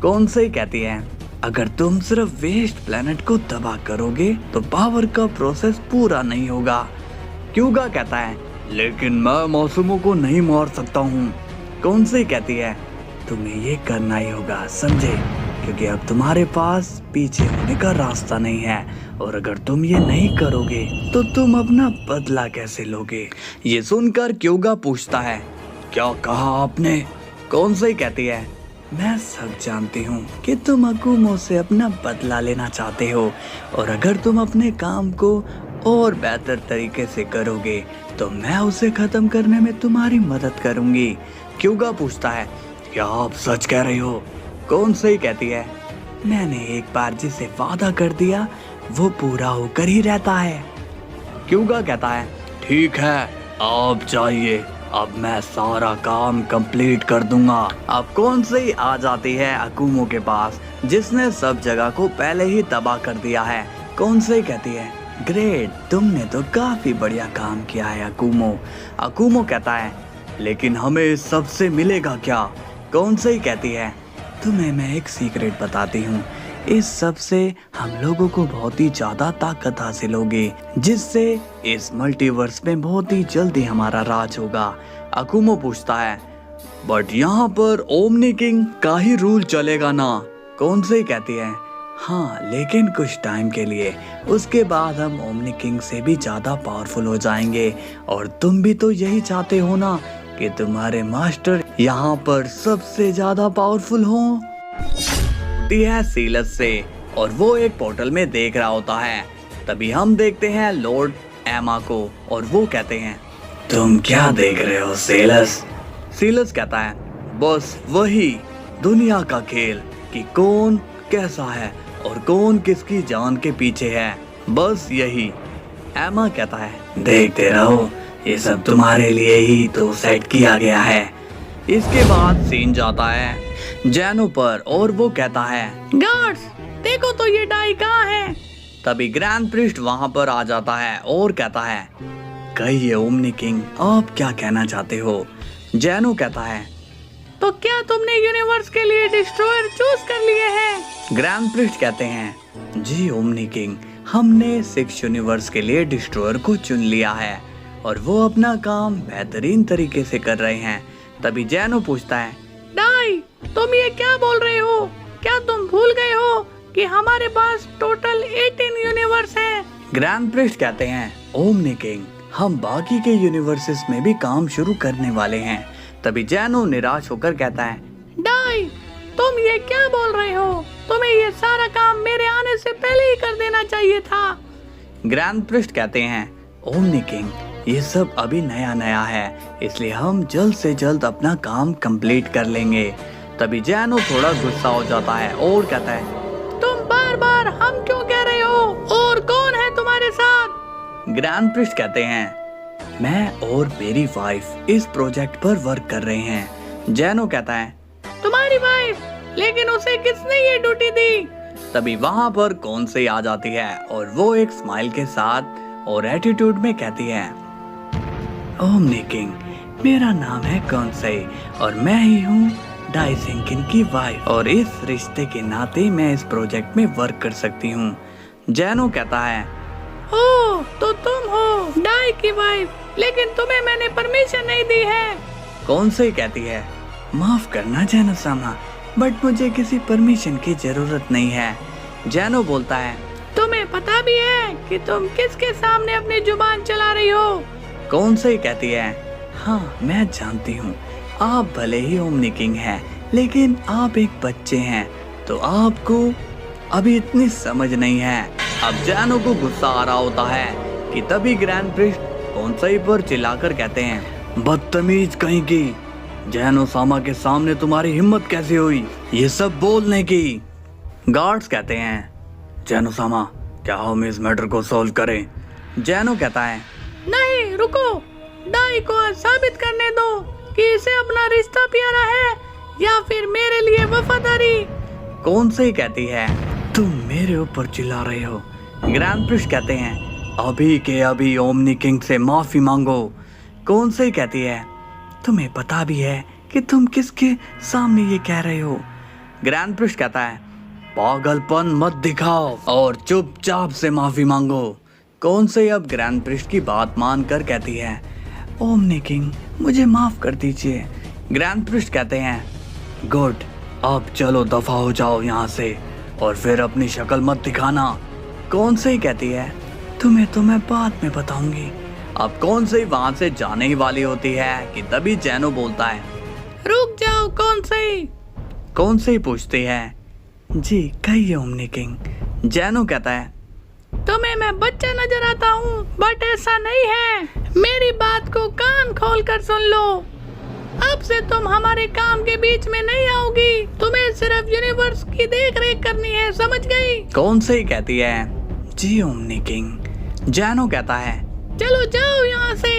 कौन सही कहती है अगर तुम सिर्फ वेस्ट प्लेनेट को तबाह करोगे तो पावर का प्रोसेस पूरा नहीं होगा। क्यूगा कहता है लेकिन मैं मासूमों को नहीं मार सकता हूँ। कौन सही कहती है तुम्हें ये करना ही होगा, समझे, क्योंकि अब तुम्हारे पास पीछे होने का रास्ता नहीं है और अगर तुम ये नहीं करोगे तो तुम अपना बदला कैसे लोगे? ये सुनकर क्यूगा पूछता है क्या कहा आपने? कौन सही कहती है मैं सब जानती हूँ कि तुम अकुमो से अपना बदला लेना चाहते हो और अगर तुम अपने काम को और बेहतर तरीके से करोगे तो मैं उसे खत्म करने में तुम्हारी मदद करूंगी। क्यूगा पूछता है क्या आप सच कह रही हो? कौन सही कहती है मैंने एक बार जिसे वादा कर दिया वो पूरा होकर ही रहता है। क्यूगा कहता है ठीक है आप जाइए, अब मैं सारा काम कंप्लीट कर दूंगा। अब कौन सही आ जाती है अकुमो के पास, जिसने सब जगह को पहले ही तबाह कर दिया है। कौन सही कहती है ग्रेट, तुमने तो काफी बढ़िया काम किया है अकुमो। अकुमो कहता है लेकिन हमें इस सब से मिलेगा क्या? कौन सही कहती है तुम्हें मैं एक सीक्रेट बताती हूँ, इस सब से हम लोगों को बहुत ही ज्यादा ताकत हासिल होगी, जिससे इस मल्टीवर्स में बहुत ही जल्दी हमारा राज होगा। अकुमो पूछता है बट यहाँ पर ओमनी किंग का ही रूल चलेगा ना? कौन सही कहती है हाँ लेकिन कुछ टाइम के लिए, उसके बाद हम ओमनी किंग से भी ज्यादा पावरफुल हो जाएंगे और तुम भी तो यही चाहते हो ना कि तुम्हारे मास्टर यहाँ पर सबसे ज्यादा पावरफुल हों। है सीलस से और वो एक पोर्टल में देख रहा होता है। तभी हम देखते हैं लॉर्ड एमा को और वो कहते हैं तुम क्या देख रहे हो सीलस? सीलस कहता है बस वही दुनिया का खेल कि कौन कैसा है और कौन किसकी जान के पीछे है, बस यही। एमा कहता है देखते रहो, ये सब तुम्हारे लिए ही तो सेट किया गया है। इसके बाद सीन जाता है जेनो पर और वो कहता है गार्ड्स देखो तो ये डाई कहाँ है? तभी ग्रैंड प्रिस्ट वहाँ पर आ जाता है और कहता है कहिए ओमनी किंग आप क्या कहना चाहते हो? जेनो कहता है तो क्या तुमने यूनिवर्स के लिए डिस्ट्रॉयर चूज कर लिए हैं? ग्रैंड प्रिस्ट कहते हैं जी ओमनी किंग, हमने 6 यूनिवर्स के लिए डिस्ट्रॉयर को चुन लिया है और वो अपना काम बेहतरीन तरीके से कर रहे हैं। तभी जेनो पूछता है डाई तुम ये क्या बोल रहे हो? क्या तुम भूल गए हो कि हमारे पास टोटल 18 यूनिवर्स हैं? ग्रैंड प्रिस्ट कहते हैं ओमनी किंग, हम बाकी के यूनिवर्सेस में भी काम शुरू करने वाले हैं। तभी जेनो निराश होकर कहता है डाई तुम ये क्या बोल रहे हो? तुम्हें ये सारा काम मेरे आने से पहले ही कर देना चाहिए था। ग्रैंड प्रिस्ट कहते हैं, ओमनी किंग, ये सब अभी नया नया है, इसलिए हम जल्द से जल्द अपना काम कंप्लीट कर लेंगे। तभी जैनो थोड़ा गुस्सा हो जाता है और कहता है, तुम बार बार हम क्यों कह रहे हो? और कौन है तुम्हारे साथ? ग्रैंड प्रिस्ट कहते हैं, मैं और मेरी वाइफ इस प्रोजेक्ट पर वर्क कर रहे हैं। जैनो कहता है, तुम्हारी वाइफ? लेकिन उसे किसने ये ड्यूटी दी? तभी वहाँ पर कौन से आ जाती है और वो एक स्माइल के साथ और एटीट्यूड में कहती है, ओमनी किंग, मेरा नाम है कौनसे और मैं ही हूँ डाई सिंकिन की वाइफ, और इस रिश्ते के नाते मैं इस प्रोजेक्ट में वर्क कर सकती हूँ। जैनो कहता है, ओह, तो तुम हो डाई की वाइफ, लेकिन तुम्हें मैंने परमिशन नहीं दी है। कौनसे कहती है, माफ करना जैनो सामा, बट मुझे किसी परमिशन की जरूरत नहीं है। जैनो बोलता है, तुम्हें पता भी है कि तुम किसके सामने अपनी जुबान चला रही हो? कौनसे कहती है, हाँ मैं जानती हूँ, आप भले ही ओमनी किंग हैं, लेकिन आप एक बच्चे हैं, तो आपको अभी इतनी समझ नहीं है। अब जैनो को गुस्सा आ रहा होता है कि तभी ग्रैंड प्रिस्ट कौनसे पर चिल्लाकर कहते हैं, बदतमीज कहीं की, जैनो सामा के सामने तुम्हारी हिम्मत कैसे हुई ये सब बोलने की? गार्ड्स कहते हैं, जैनो सामा, क्या हम इस मैटर को सॉल्व करें? जैनो कहता है, नहीं, रुको, डाई को साबित करने दो कि इसे अपना रिश्ता प्यारा है या फिर मेरे लिए वफादारी। कौनसे कहती है, तुम मेरे ऊपर चिल्ला रहे हो? ग्रैंड प्रिस्ट कहते हैं, अभी के अभी ओमनी किंग से माफी मांगो। कौनसे कहती है, तुम्हें पता भी है कि तुम किसके सामने ये कह रहे हो? ग्रैंड प्रिस्ट कहता है, पागलपन मत दिखाओ और चुपचाप से माफी मांगो। कौनसे अब ग्रैंड प्रिस्ट की बात मानकर कहती है, ओमनी किंग, मुझे माफ कर दीजिए। ग्रैंड प्रिस्ट कहते हैं, गुड, अब चलो दफा हो जाओ यहाँ से और फिर अपनी शक्ल मत दिखाना। कौनसे ही कहती है, तुम्हें तो मैं बाद में बताऊंगी। अब कौनसे वहां से जाने ही वाली होती है कि तभी जैनो बोलता है, रुक जाओ कौनसे? कौनसे ही पूछती है, जी कहिए ओमनी किंग। जैनो कहता है, तुम्हें मैं बच्चा नजर आता हूँ, बट ऐसा नहीं है। मेरी बात को कान खोल कर सुन लो। अब से तुम हमारे काम के बीच में नहीं आओगी। तुम्हें सिर्फ यूनिवर्स की देख रेख करनी है, समझ गई? कौनसे ही कहती है, जी ओमनी किंग। जैनो कहता है, चलो जाओ यहाँ से।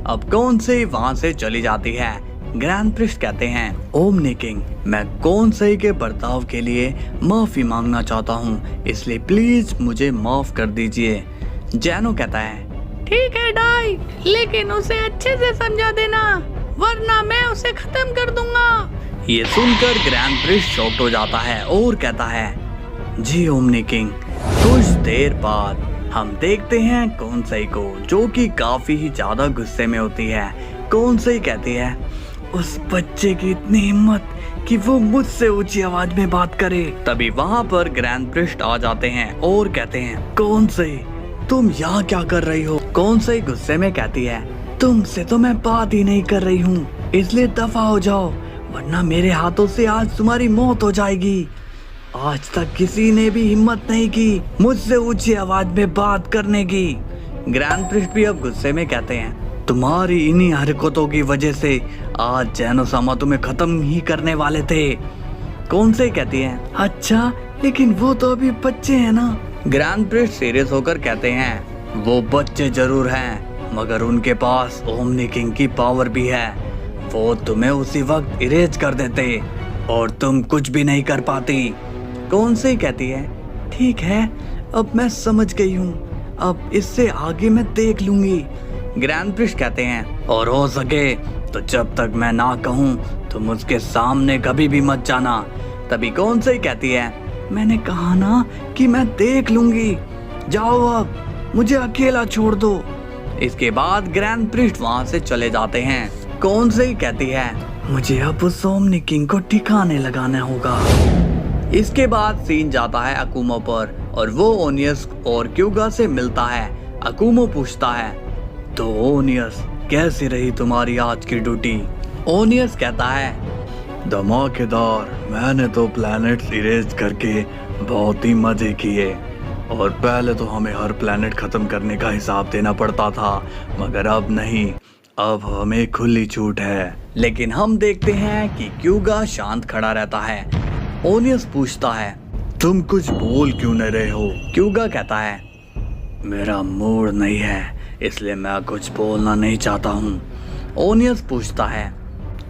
अब कौनसे वहां से चली जाती है। ग्रैंड प्रिस्ट कहते हैं, ओमनी किंग, मैं कौनसे के बर्ताव के लिए माफी मांगना चाहता हूँ, इसलिए प्लीज मुझे माफ कर दीजिए। जैनो कहता है, ठीक है डाई, लेकिन उसे अच्छे से समझा देना, वरना मैं उसे खत्म कर दूंगा। ये सुनकर ग्रैंड प्रिस्ट शॉक्ड हो जाता है और कहता है, जी ओमनी किंग। कुछ देर बाद हम देखते हैं कौनसे को, जो कि काफी ही ज्यादा गुस्से में होती है। कौनसे कहती है, उस बच्चे की इतनी हिम्मत कि वो मुझसे ऊंची आवाज में बात करे। तभी वहाँ पर ग्रैंड प्रिस्ट आ जाते हैं और कहते हैं, कौनसे, तुम यहाँ क्या कर रही हो? कौनसे गुस्से में कहती है, तुमसे तो मैं बात ही नहीं कर रही हूँ, इसलिए दफा हो जाओ, वरना मेरे हाथों से आज तुम्हारी मौत हो जाएगी। आज तक किसी ने भी हिम्मत नहीं की मुझसे ऊंची आवाज में बात करने की। ग्रैंड प्रिस्ट भी अब गुस्से में कहते हैं, तुम्हारी इन्हीं हरकतों की वजह से आज जैनो सामा तुम्हें खत्म ही करने वाले थे। कौनसे कहती है, अच्छा, लेकिन वो तो अभी बच्चे हैं ना। ग्रैंड प्रिस्ट सीरियस होकर कहते हैं, वो बच्चे जरूर हैं, मगर उनके पास ओमनी किंग की पावर भी है। वो तुम्हें उसी वक्त इरेज कर देते और तुम कुछ भी नहीं कर पाती। कौनसे कहती है, ठीक है, अब मैं समझ गई हूँ, अब इससे आगे मैं देख लूंगी। ग्रैंड प्रिस्ट कहते हैं, और हो सके तो जब तक मैं ना कहूँ तुम उसके सामने कभी भी मत जाना। तभी कौनसे कहती है, मैंने कहा ना कि मैं देख लूंगी, जाओ अब, मुझे अकेला छोड़ दो। इसके बाद ग्रैंड प्रिस्ट वहाँ से चले जाते हैं। कौनसे कहती है, मुझे अब उस ओमनी किंग को ठिकाने लगाना होगा। इसके बाद सीन जाता है अकुमो पर और वो ओनियस और क्यूगा से मिलता है। अकुमो पूछता है, तो ओनियस, कैसी रही तुम्हारी आज की ड्यूटी? ओनियस कहता है, धमाकेदार। मैंने तो प्लैनेट्स इरेज करके बहुत ही मजे किए, और पहले तो हमें हर प्लैनेट खत्म करने का हिसाब देना पड़ता था, मगर अब नहीं, अब हमें खुली छूट है। लेकिन हम देखते हैं कि क्यूगा शांत खड़ा रहता है। ओनियस पूछता है, तुम कुछ बोल क्यों नहीं रहे हो? क्यूगा कहता है, मेरा मूड नहीं है, इसलिए मैं कुछ बोलना नहीं चाहता हूँ। ओनियस पूछता है,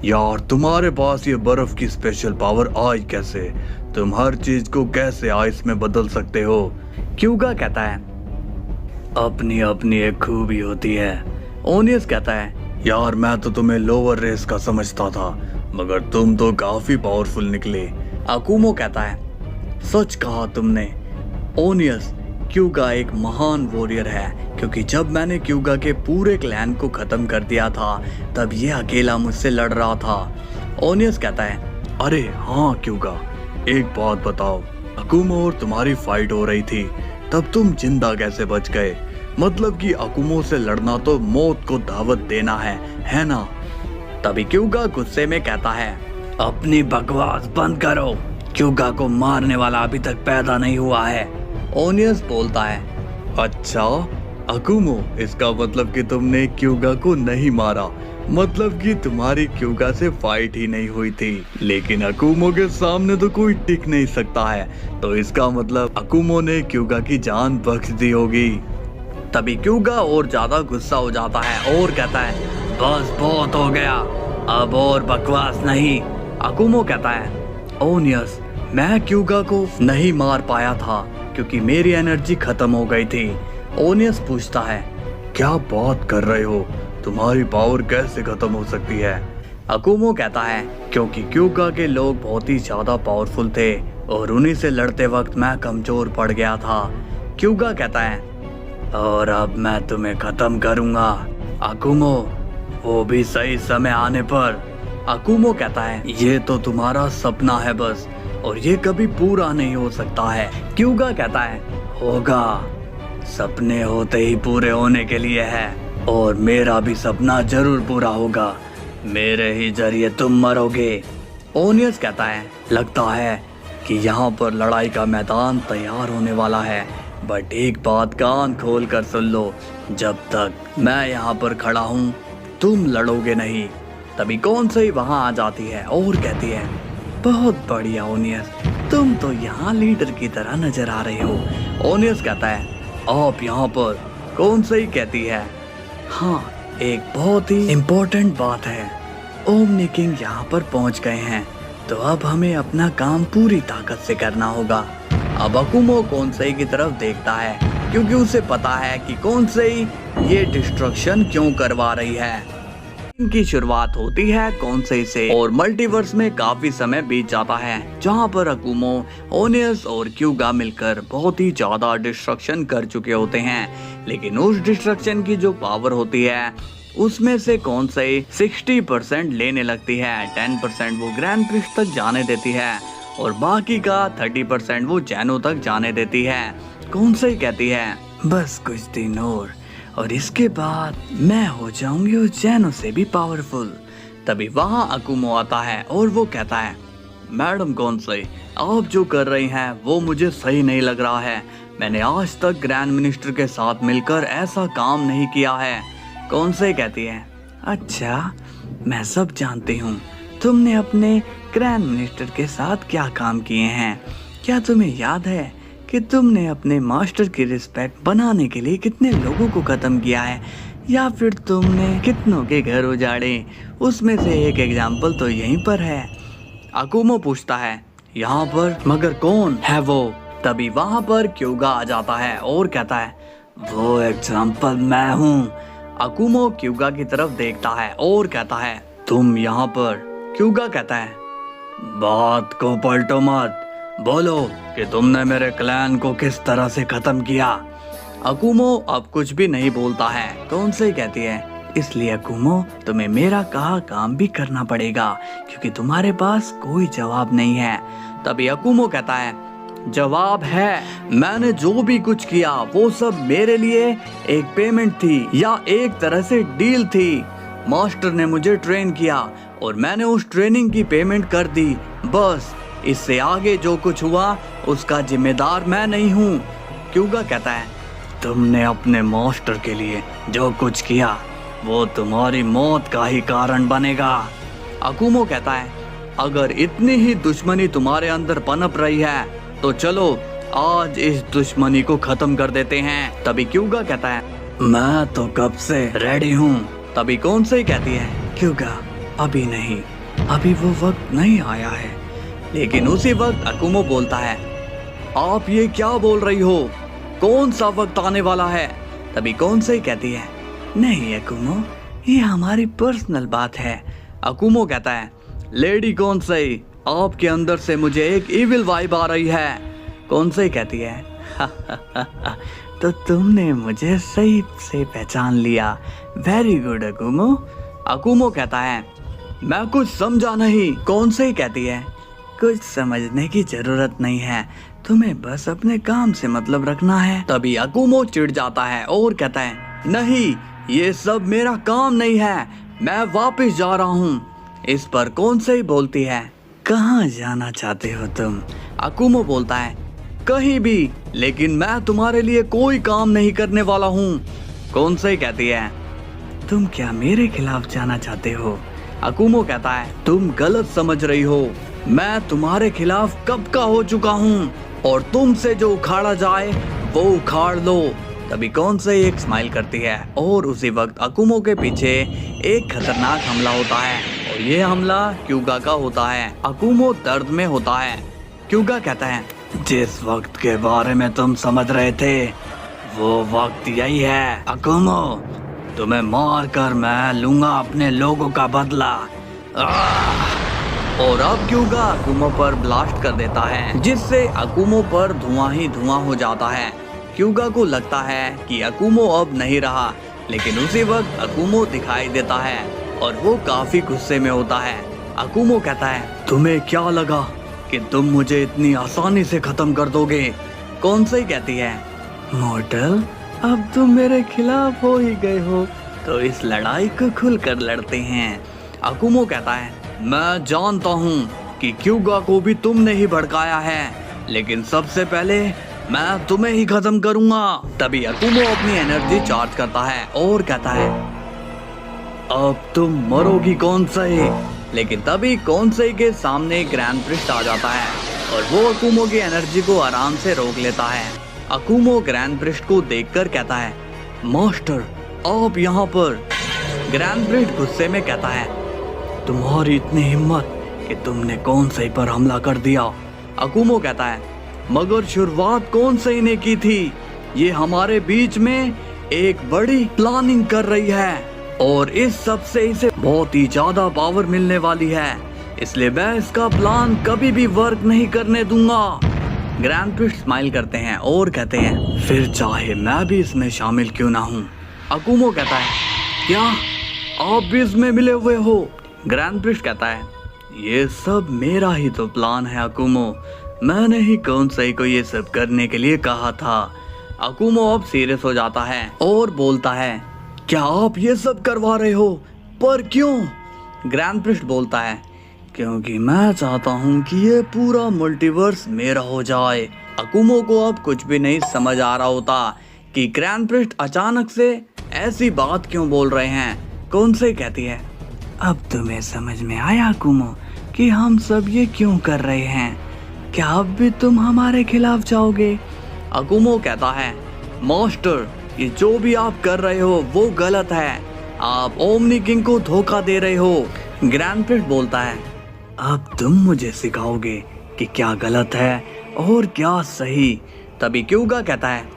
यार तुम्हारे पास ये बर्फ की स्पेशल पावर आई कैसे? तुम हर चीज को कैसे आइस में बदल सकते हो? क्यूगा कहता है, अपनी अपनी एक खूबी होती है। ओनियस कहता है, यार मैं तो तुम्हें लोअर रेस का समझता था, मगर तुम तो काफी पावरफुल निकले। अकुमो कहता है, सच कहा तुमने। ओनियस, क्यूगा एक महान वॉरियर है, क्योंकि जब मैंने क्यूगा के पूरे क्लैन को खत्म कर दिया था तब ये अकेला मुझसे लड़ रहा था। ओनियस कहता है, अरे हाँ क्यूगा, एक बात बताओ, अकुमो और तुम्हारी फाइट हो रही थी, तब तुम जिंदा कैसे बच गए? मतलब कि अकुमो से लड़ना तो मौत को दावत देना है ना? तभी क्यूगा गुस्से में कहता है, अपनी बकवास बंद करो, क्यूगा को मारने वाला अभी तक पैदा नहीं हुआ है। ओनियस बोलता है, अच्छा अकुमो, इसका मतलब कि तुमने क्यूगा को नहीं मारा, मतलब कि तुम्हारी क्यूगा से फाइट ही नहीं हुई थी। लेकिन अकुमो के सामने तो कोई टिक नहीं सकता है, तो इसका मतलब अकुमो ने क्यूगा की जान बख्श दी होगी। तभी क्यूगा और ज्यादा गुस्सा हो जाता है और कहता है, बस बहुत हो गया, अब और बकवास नहीं। अकुमो कहता है, ओनियस, मैं क्यूगा को नहीं मार पाया था क्योंकि मेरी एनर्जी खत्म हो गई थी। ओनियस पूछता है, क्या बात कर रहे हो? तुम्हारी पावर कैसे खत्म हो सकती है? अकुमो कहता है, क्योंकि क्यूगा के लोग बहुत ही ज्यादा पावरफुल थे और उन्हीं से लड़ते वक्त मैं कमजोर पड़ गया था। क्यूगा कहता है, और अब मैं तुम्हें खत्म करूंगा अकुमो, वो भी सही समय आने पर। अकुमो कहता है, ये तो तुम्हारा सपना है बस, और ये कभी पूरा नहीं हो सकता है। क्यूगा कहता है, होगा, सपने होते ही पूरे होने के लिए है, और मेरा भी सपना जरूर पूरा होगा, मेरे ही जरिए तुम मरोगे। ओनियस कहता है, लगता है कि यहाँ पर लड़ाई का मैदान तैयार होने वाला है, बट एक बात कान खोल कर सुन लो, जब तक मैं यहाँ पर खड़ा हूँ तुम लड़ोगे नहीं। तभी कौन सही वहाँ आ जाती है और कहती है, बहुत बढ़िया ओनियस, तुम तो यहाँ लीडर की तरह नजर आ रहे हो। ओनियस कहता है, आप यहाँ पर? कौन सही कहती है, हाँ, एक बहुत ही इम्पोर्टेंट बात है, ओमनी किंग यहाँ पर पहुँच गए हैं, तो अब हमें अपना काम पूरी ताकत से करना होगा। अब अकुमो कौनसई की तरफ देखता है, क्योंकि उसे पता है कि कौनसई ये डिस्ट्रक्शन क्यों करवा रही है। इनकी शुरुआत होती है कौनसई से, और मल्टीवर्स में काफी समय बीत जाता है, जहाँ पर अकुमो, ओनियस और क्यूगा मिलकर बहुत ही ज्यादा डिस्ट्रक्शन कर चुके होते हैं। लेकिन उस डिस्ट्रक्शन की जो पावर होती है उसमें से कौनसई 60% लेने लगती है, 10% वो ग्रैंड प्रिस्ट तक जाने देती है, और बाकी का 30% वो जैनो तक जाने देती है। कौनसई कहती है, बस कुछ दिन और इसके बाद मैं हो जाऊंगी उस जैनो से भी पावरफुल। तभी वहाँ अकुमो आता है और वो कहता है, मैडम कौनसई, आप जो कर रही हैं वो मुझे सही नहीं लग रहा है, मैंने आज तक ग्रैंड मिनिस्टर के साथ मिलकर ऐसा काम नहीं किया है। कौनसई कहती है, अच्छा, मैं सब जानती हूँ, तुमने अपने ग्रैंड मिनिस्टर के साथ क्या काम किए हैं। क्या तुम्हें याद है कि तुमने अपने मास्टर की रिस्पेक्ट बनाने के लिए कितने लोगों को खत्म किया है, या फिर तुमने कितनों के घर उजाड़े? उसमें से एक एग्जाम्पल तो यहीं पर है। अकुमो पूछता है, यहाँ पर? मगर कौन है वो? तभी वहाँ पर क्यूगा आ जाता है और कहता है, वो एग्जाम्पल मैं हूँ। अकुमो क्यूगा की तरफ देखता है और कहता है, तुम यहाँ पर? क्यूगा कहता है, बात को पलटो मत, बोलो कि तुमने मेरे क्लैन को किस तरह से खत्म किया। अकुमो अब कुछ भी नहीं बोलता है। कौनसई कहती है, इसलिए अकुमो तुम्हें मेरा कहा काम भी करना पड़ेगा, क्योंकि तुम्हारे पास कोई जवाब नहीं है। तभी अकुमो कहता है, जवाब है, मैंने जो भी कुछ किया वो सब मेरे लिए एक पेमेंट थी, या एक तरह से डील थी। मास्टर ने मुझे ट्रेन किया और मैंने उस ट्रेनिंग की पेमेंट कर दी। बस इससे आगे जो कुछ हुआ उसका जिम्मेदार मैं नहीं हूँ। क्यूगा कहता है, तुमने अपने मास्टर के लिए जो कुछ किया वो तुम्हारी मौत का ही कारण बनेगा। अकुमो कहता है, अगर इतनी ही दुश्मनी तुम्हारे अंदर पनप रही है तो चलो आज इस दुश्मनी को खत्म कर देते हैं। तभी क्यूगा कहता है, मैं तो कब से रेडी हूँ। तभी कौन से कहती है, क्यूगा अभी नहीं, अभी वो वक्त नहीं आया है। लेकिन उसी वक्त अकुमो बोलता है, आप ये क्या बोल रही हो, कौन सा वक्त आने वाला है। तभी कौन से कहती है, नहीं अकुमो, ये हमारी पर्सनल बात है। अकुमो कहता है, लेडी कौन से, आपके अंदर से मुझे एक इविल वाइब आ रही है। कौन से कहती है, तो तुमने मुझे सही से पहचान लिया, वेरी गुड अकुमो। अकुमो कहता है, मैं कुछ समझा नहीं। कौन से कहती है, कुछ समझने की जरूरत नहीं है, तुम्हें बस अपने काम से मतलब रखना है। तभी अकुमो चिढ़ जाता है और कहता है, नहीं ये सब मेरा काम नहीं है, मैं वापस जा रहा हूँ। इस पर कौन से ही बोलती है, कहाँ जाना चाहते हो तुम। अकुमो बोलता है, कहीं भी, लेकिन मैं तुम्हारे लिए कोई काम नहीं करने वाला हूँ। कौन से कहती है, तुम क्या मेरे खिलाफ जाना चाहते हो। अकुमो कहता है, तुम गलत समझ रही हो, मैं तुम्हारे खिलाफ कब का हो चुका हूँ और तुमसे जो उखाड़ा जाए वो उखाड़ लो। तभी कौन से एक स्माइल करती है और उसी वक्त अकुमो के पीछे एक खतरनाक हमला होता है और ये हमला क्यूगा का होता है। अकुमो दर्द में होता है। क्यूगा कहता है, जिस वक्त के बारे में तुम समझ रहे थे वो वक्त यही है अकुमो, तुम्हें मार कर मैं लूंगा अपने लोगों का बदला। और अब क्यूगा अकुमो पर ब्लास्ट कर देता है जिससे अकुमो पर धुआं ही धुआं हो जाता है। क्यूगा को लगता है कि अकुमो अब नहीं रहा, लेकिन उसी वक्त अकुमो दिखाई देता है और वो काफी गुस्से में होता है। अकुमो कहता है, तुम्हें क्या लगा कि तुम मुझे इतनी आसानी से खत्म कर दोगे। कौन से कहती है, मॉर्टल अब तुम मेरे खिलाफ हो ही गए हो तो इस लड़ाई को खुलकर लड़ते हैं। अकुमो कहता है, मैं जानता हूँ कि क्यूगा को भी तुमने ही भड़काया है, लेकिन सबसे पहले मैं तुम्हें ही खत्म करूंगा। तभी अकुमो अपनी एनर्जी चार्ज करता है और कहता है, अब तुम मरोगी कौन से। लेकिन तभी कौन से के सामने ग्रैंड प्रिस्ट आ जाता है और वो अकुमो की एनर्जी को आराम से रोक लेता है। अकुमो ग्रैंड प्रिस्ट को देखकर कहता है, मास्टर आप यहाँ पर। ग्रैंड प्रिस्ट गुस्से में कहता है, तुम्हारी इतनी हिम्मत कि तुमने कौन से पर हमला कर दिया। अकुमो कहता है, मगर शुरुआत कौन से ने की थी, ये हमारे बीच में एक बड़ी प्लानिंग कर रही है और इस सब से इसे बहुत ही ज्यादा पावर मिलने वाली है, इसलिए मैं इसका प्लान कभी भी वर्क नहीं करने दूंगा। ग्रैंड प्रिस्ट स्माइल करते हैं और कहते हैं, फिर चाहे मैं भी इसमें शामिल क्यों ना हूँ। अकुमो कहता है, क्या आप भी इसमें मिले हुए हो। ग्रैंड प्रिस्ट कहता है, ये सब मेरा ही तो प्लान है अकुमो, मैंने ही कौन सही को ये सब करने के लिए कहा था। अकुमो अब सीरियस हो जाता है और बोलता है, क्या आप ये सब करवा रहे हो, पर क्यों। ग्रैंड प्रिस्ट बोलता है, क्योंकि मैं चाहता हूँ कि ये पूरा मल्टीवर्स मेरा हो जाए। अकुमो को अब कुछ भी नहीं समझ आ रहा होता कि ग्रैंड प्रिस्ट अचानक से ऐसी बात क्यों बोल रहे हैं। कौन से कहती है, अब तुम्हें समझ में आया अकुमो कि हम सब ये क्यों कर रहे हैं, क्या अब भी तुम हमारे खिलाफ जाओगे। अकुमो कहता है, मास्टर ये जो भी आप कर रहे हो वो गलत है, आप ओमनी किंग को धोखा दे रहे हो। ग्रैंड प्रिस्ट बोलता है, अब तुम मुझे सिखाओगे कि क्या गलत है और क्या सही। तभी क्यूगा कहता है,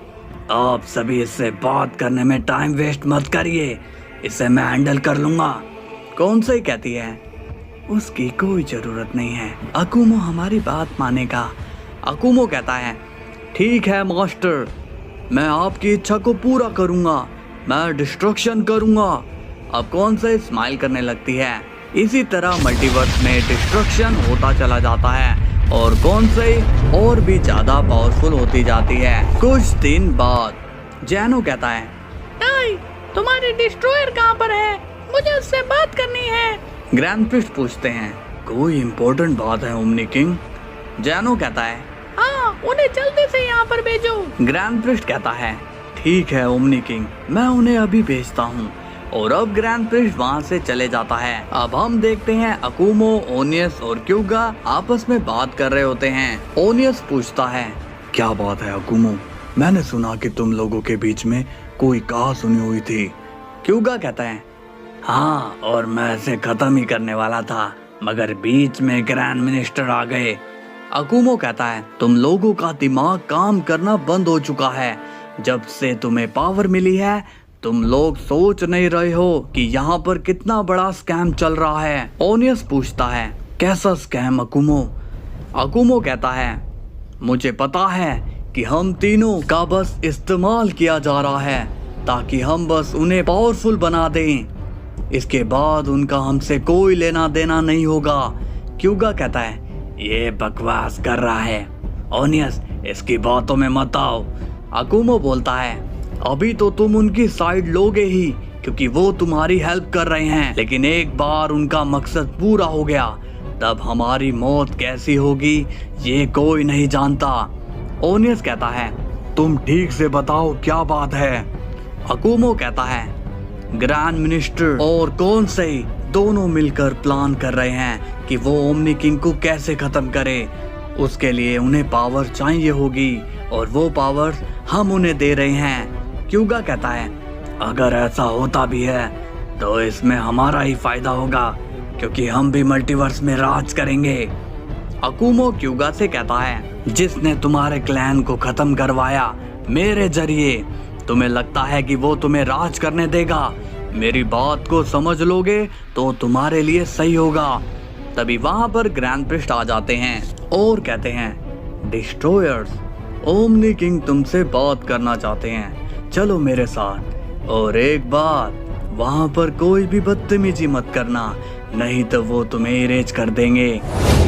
आप सभी इससे बात करने में टाइम वेस्ट मत करिए, इसे मैं हैंडल कर लूंगा। कौन से कहती है, उसकी कोई जरूरत नहीं है, अकुमो हमारी बात मानेगा। अकुमो कहता है, ठीक है मास्टर, मैं आपकी इच्छा को पूरा करूंगा, मैं डिस्ट्रक्शन करूंगा। अब कौन से स्माइल करने लगती है। इसी तरह मल्टीवर्स में डिस्ट्रक्शन होता चला जाता है और कौन से और भी ज्यादा पावरफुल होती जाती है। कुछ दिन बाद जैनो कहता है, टाई, तुम्हारी डिस्ट्रॉयर कहाँ पर है, मुझे उससे बात करनी है। ग्रैंड प्रिस्ट पूछते हैं, कोई इम्पोर्टेंट बात है ओमनी किंग? जैनो कहता है, हाँ, उन्हें जल्दी से यहाँ पर भेजो। ग्रैंड प्रिस्ट कहता है, ठीक है ओमनी किंग, मैं उन्हें अभी भेजता हूँ। और अब ग्रैंड प्रिस्ट वहाँ से चले जाता है। अब हम देखते हैं अकुमो, ओनियस और क्यूगा आपस में बात कर रहे होते हैं। ओनियस पूछता है, क्या बात है अकुमो? मैंने सुना कि तुम लोगों के बीच में कोई कहा सुनी हुई थी। क्यूगा कहता है, हाँ, और मैं इसे खत्म ही करने वाला था, मगर बीच में ग्रैंड मिनिस्टर आ गए। अकुमो कहता है, तुम लोगों का दिमाग काम करना बंद हो चुका है। जब से तुम्हें पावर मिली है, तुम लोग सोच नहीं रहे हो कि यहाँ पर कितना बड़ा स्कैम चल रहा है। ओनियस पूछता है, कैसा स्कैम अकुमो? अकुमो कहता है, मुझे पता है कि हम तीनों का बस इस्तेमाल किया जा रहा है ताकि हम बस उन्हें पावरफुल बना दें। इसके बाद उनका हमसे कोई लेना देना नहीं होगा। क्यूगा कहता है, ये बकवास कर रहा है ओनियस, इसकी बातों में मत आओ। अकुमो बोलता है, अभी तो तुम उनकी साइड लोगे ही क्योंकि वो तुम्हारी हेल्प कर रहे हैं, लेकिन एक बार उनका मकसद पूरा हो गया तब हमारी मौत कैसी होगी ये कोई नहीं जानता। ओनियस कहता है, तुम ठीक से बताओ क्या बात है? अकुमो कहता है, ग्रैंड मिनिस्टर और कौन से दोनों मिलकर प्लान कर रहे हैं कि वो ओमनी किंग को कैसे खत्म करे। उसके लिए उन्हें पावर चाहिए होगी और वो पावर हम उन्हें दे रहे हैं। क्यूगा कहता है, अगर ऐसा होता भी है तो इसमें हमारा ही फायदा होगा क्योंकि हम भी मल्टीवर्स में राज करेंगे। अकुमो क्यूगा से कहता है, जिसने तुम्हारे क्लैन को खत्म करवाया मेरे जरिए, तुम्हें लगता है कि वो तुम्हें राज करने देगा? मेरी बात को समझ लोगे तो तुम्हारे लिए सही होगा। तभी वहां पर ग्रैंड प्रिस्ट आ जाते हैं और कहते हैं, डिस्ट्रॉयर्स, ओमनी किंग तुमसे बात करना चाहते हैं, चलो मेरे साथ। और एक बात, वहां पर कोई भी बदतमीजी मत करना, नहीं तो वो तुम्हें इरेज कर देंगे।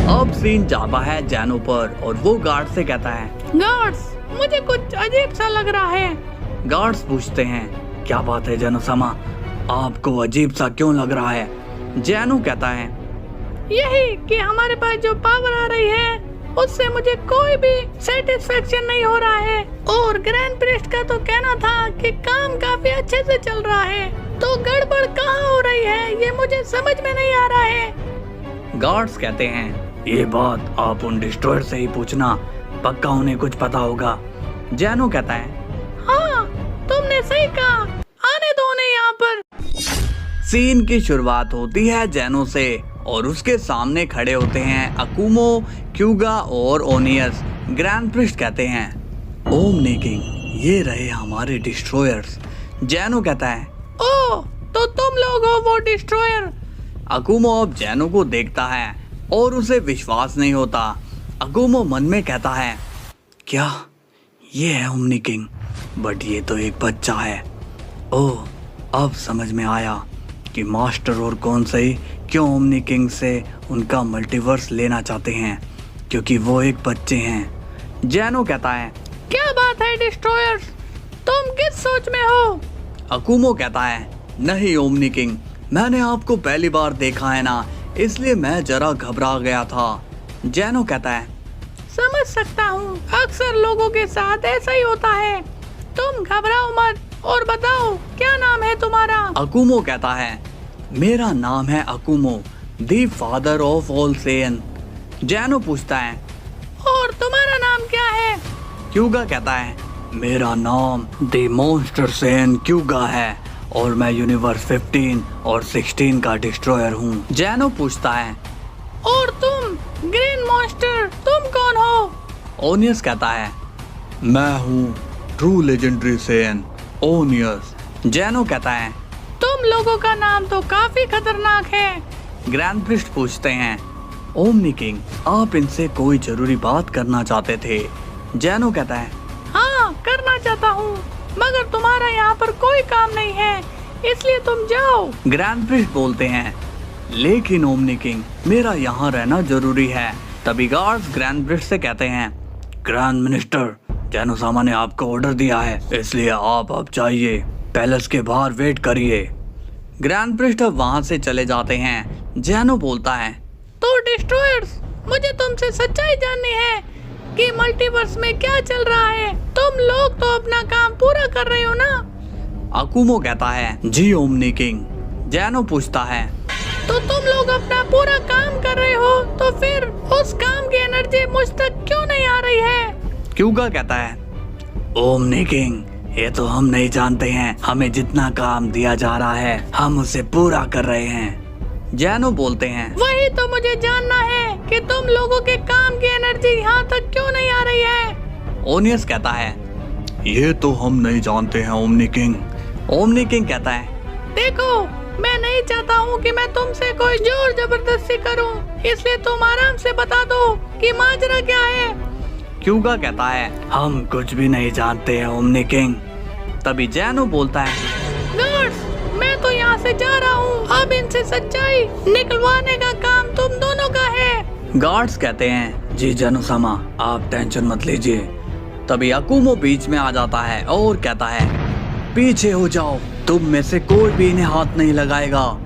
अब सीन जाता है जैनो पर और वो गार्ड से कहता है, गार्ड्स, मुझे कुछ अजीब सा लग रहा है। गार्ड्स पूछते हैं, क्या बात है जैनो सामा, आपको अजीब सा क्यों लग रहा है? जैनो कहता है, यही कि हमारे पास जो पावर आ रही है उससे मुझे कोई भी सेटिस्फेक्शन नहीं हो रहा है, और ग्रैंड प्रिस्ट का तो कहना था कि काम काफी अच्छे से चल रहा है, तो गड़बड़ कहाँ हो रही है ये मुझे समझ में नहीं आ रहा है। गार्ड्स कहते हैं, ये बात आप उन डिस्ट्रॉयर से ही पूछना, पक्का उन्हें कुछ पता होगा। जैनो कहता है, हाँ, तुमने सही कहा, आने दो उन्हें यहाँ पर। सीन की शुरुआत होती है जैनो से और उसके सामने खड़े होते हैं अकुमो, क्यूगा और ओनियस। ग्रैंड प्रिस्ट कहते हैं, ओमनी किंग, ये रहे हमारे डिस्ट्रॉयर्स। जैनो कहता है, ओह, तो तुम लोग हो वो डिस्ट्रॉयर। अकुमो अब जैनो को देखता है और उसे विश्वास नहीं होता। अकुमो मन में कहता है, क्या ये है ओमनी किंग? बट ये तो एक बच्चा है। ओह, अब समझ में आया कि मास्टर और कौन सही क्यों ओमनी किंग से उनका मल्टीवर्स लेना चाहते हैं, क्योंकि वो एक बच्चे हैं। जैनो कहता है, क्या बात है डिस्ट्रॉयर्स, तुम किस सोच में हो? अकुमो कहता है, नहीं ओमनी किंग, मैंने आपको पहली बार देखा है ना, इसलिए मैं जरा घबरा गया था। जैनो कहता है, समझ सकता हूँ, अक्सर लोगों के साथ ऐसा ही होता है, तुम घबराओ मत और बताओ क्या नाम है तुम्हारा? अकुमो कहता है, मेरा नाम है अकुमो, the father of all Saiyan. जैनो पूछता है, और तुम्हारा नाम क्या है? क्यूगा कहता है, मेरा नाम द मॉन्स्टर सेयन क्यूगा है और मैं यूनिवर्स 15 और 16 का डिस्ट्रॉयर हूँ। जैनो पूछता है, और तुम ग्रीन मॉन्स्टर, तुम कौन हो? ओनियस कहता है, मैं हूँ ट्रू लेजेंडरी सेयन, ओनियस। जैनो कहता है, तुम लोगों का नाम तो काफी खतरनाक है। ग्रैंड प्रिस्ट पूछते हैं, ओमनी किंग, आप इनसे कोई जरूरी बात करना चाहते थे? जैनो कहता है, हाँ, करना चाहता हूँ, मगर तुम्हारा यहाँ पर कोई काम नहीं है, इसलिए तुम जाओ। ग्रैंड प्रिस्ट बोलते हैं, लेकिन ओमनी किंग, मेरा यहाँ रहना जरूरी है। तभी गार्ड्स ग्रैंड प्रिस्ट से कहते हैं, ग्रैंड मिनिस्टर, जैनो सामा ने आपको ऑर्डर दिया है, इसलिए आप अब जाइए, पैलेस के बाहर वेट करिए। ग्रैंड प्रिस्ट अब वहाँ से चले जाते हैं। जैनो बोलता है, तो डिस्ट्रॉयर्स, मुझे तुमसे सच्चाई जाननी है कि मल्टीवर्स में क्या चल रहा है। तुम लोग तो अपना काम पूरा कर रहे हो ना? अकुमो कहता है, जी ओमनी किंग। जैनो पूछता है, तो तुम लोग अपना पूरा काम कर रहे हो, तो फिर उस काम की एनर्जी मुझ तक क्यों नहीं आ रही है? क्यूगा कहता है, ओमनी किंग, ये तो हम नहीं जानते हैं। हमें जितना काम दिया जा रहा है हम उसे पूरा कर रहे हैं। जैनो बोलते हैं, वही तो मुझे जानना है कि तुम लोगों के काम की एनर्जी यहाँ तक क्यों नहीं आ रही है। ओनियस कहता है, ये तो हम नहीं जानते हैं ओमनी किंग। ओमनी किंग कहता है, देखो, मैं नहीं चाहता हूँ कि मैं तुमसे कोई जोर जबरदस्ती करूँ, इसलिए तुम आराम से बता दो कि माजरा क्या है। क्यूगा कहता है, हम कुछ भी नहीं जानते हैं ओमनी किंग। तभी जैनो बोलता है, गार्ड्स, मैं तो यहाँ से जा रहा हूँ। अब इनसे सच्चाई निकलवाने का काम तुम दोनों का है। गार्ड्स कहते हैं, जी जैनो-सामा, आप टेंशन मत लीजिए। तभी अकुमो बीच में आ जाता है और कहता है, पीछे हो जाओ, तुम में से कोई भी इन्हें हाथ नहीं लगाएगा।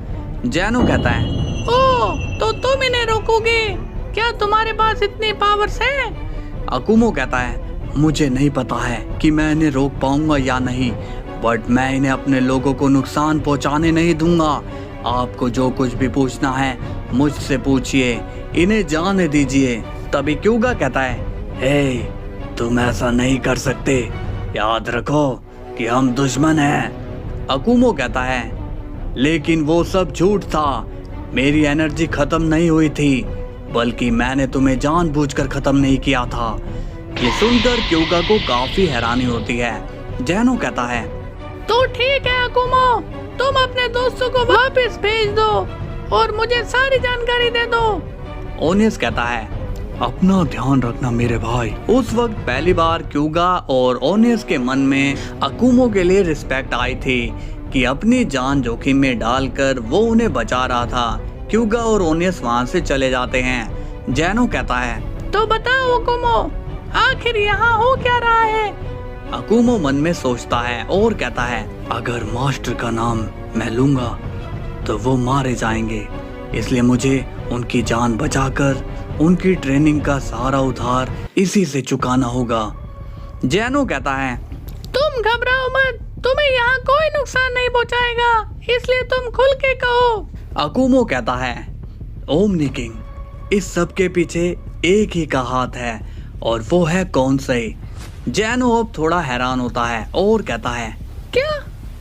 जैनो कहता है, ओह, तो तुम इन्हें रोकोगे? क्या तुम्हारे पास इतनी पावर्स है? अकुमो कहता है, मुझे नहीं पता है कि मैं इन्हें रोक पाऊंगा या नहीं, बट मैं इन्हें अपने लोगों को नुकसान पहुंचाने नहीं दूंगा। आपको जो कुछ भी पूछना है मुझसे पूछिए, इन्हें जाने दीजिए। तभी क्यूगा कहता है, हे, तुम ऐसा नहीं कर सकते, याद रखो कि हम दुश्मन हैं। अकुमो कहता है, लेकिन वो सब झूठ था, मेरी एनर्जी खत्म नहीं हुई थी, बल्कि मैंने तुम्हें जानबूझकर खत्म नहीं किया था। ये सुनकर क्यूगा को काफी हैरानी होती है। जैनो कहता है, तो ठीक है अकुमो, तुम अपने दोस्तों को वापस भेज दो और मुझे सारी जानकारी दे दो। ओनियस कहता है, अपना ध्यान रखना मेरे भाई। उस वक्त पहली बार क्यूगा और ओनियस के मन में अकुमो के लिए रिस्पेक्ट आई थी कि अपनी जान जोखिम में डालकर वो उन्हें बचा रहा था। क्यूगा और ओनियस वहाँ से चले जाते हैं। जैनो कहता है, तो बताओ अकुमो, आखिर यहाँ हो क्या रहा है? अकुमो मन में सोचता है और कहता है, अगर मास्टर का नाम मैं लूंगा तो वो मारे जाएंगे, इसलिए मुझे उनकी जान बचाकर उनकी ट्रेनिंग का सारा उधार इसी से चुकाना होगा। जैनो कहता है, तुम घबराओ मत, तुम्हें यहाँ कोई नुकसान नहीं पहुँचाएगा, इसलिए तुम खुल के कहो। अकुमो कहता है, ओमनी किंग, इस सब के पीछे एक ही का हाथ है और वो है कौन सही। जैनो अब थोड़ा हैरान होता है और कहता है, क्या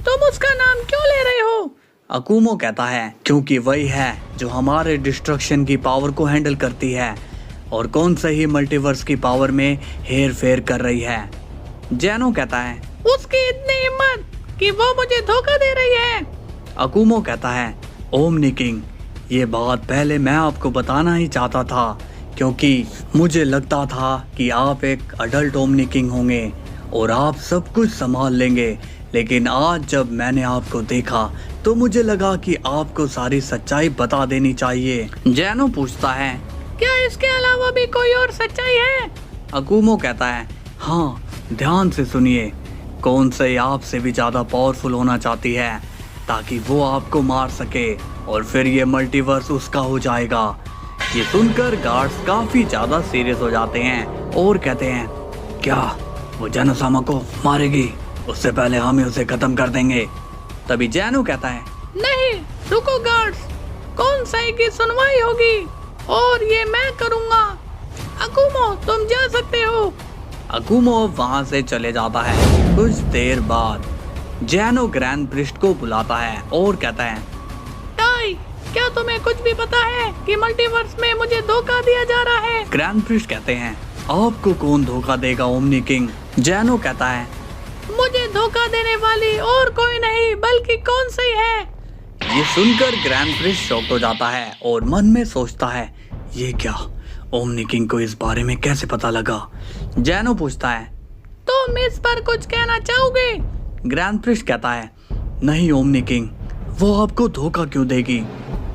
तुम उसका नाम क्यों ले रहे हो? अकुमो कहता है, क्योंकि वही है जो हमारे डिस्ट्रक्शन की पावर को हैंडल करती है और कौन सही मल्टीवर्स की पावर में हेर फेर कर रही है। जैनो कहता है, उसकी इतनी हिम्मत कि वो मुझे धोखा दे रही है। अकुमो कहता है, ओमनी किंग, ये बात पहले मैं आपको बताना ही चाहता था, क्योंकि मुझे लगता था कि आप एक अडल्ट ओमनी किंग होंगे और आप सब कुछ संभाल लेंगे, लेकिन आज जब मैंने आपको देखा तो मुझे लगा कि आपको सारी सच्चाई बता देनी चाहिए। जैनो पूछता है, क्या इसके अलावा भी कोई और सच्चाई है? अकुमो कहता है, हाँ, ध्यान से सुनिए, कौन से आपसे भी ज्यादा पावरफुल होना चाहती है ताकि वो आपको मार सके और फिर ये मल्टीवर्स उसका हो जाएगा। ये सुनकर गार्ड्स काफी ज्यादा सीरियस हो जाते हैं और कहते हैं, क्या वो जैनो-सामा को मारेगी? उससे पहले हम ही उसे खत्म कर देंगे। तभी जैनो कहता है, नहीं, रुको गार्ड्स, कौन सही की सुनवाई होगी और ये मैं करूँगा। अकुमो, तुम जा सकते हो। अकुमो वहाँ से चले जाता है। कुछ देर बाद जैनो ग्रैंड प्रिस्ट को बुलाता है और कहता है, टाई, क्या तुम्हें कुछ भी पता है कि मल्टीवर्स में मुझे धोखा दिया जा रहा है? ग्रैंड प्रिस्ट कहते हैं, आपको कौन धोखा देगा ओमनी किंग? जैनो कहता है, मुझे धोखा देने वाली और कोई नहीं बल्कि कौन सही है। ये सुनकर ग्रैंड प्रिस्ट शॉक हो जाता है और मन में सोचता है, ये क्या, ओमनी किंग को इस बारे में कैसे पता लगा? जैनो पूछता है, तुम इस पर कुछ कहना चाहोगे? ग्रैंड प्रिस्ट कहता है, नहीं ओमनी किंग, वो आपको धोखा क्यों देगी?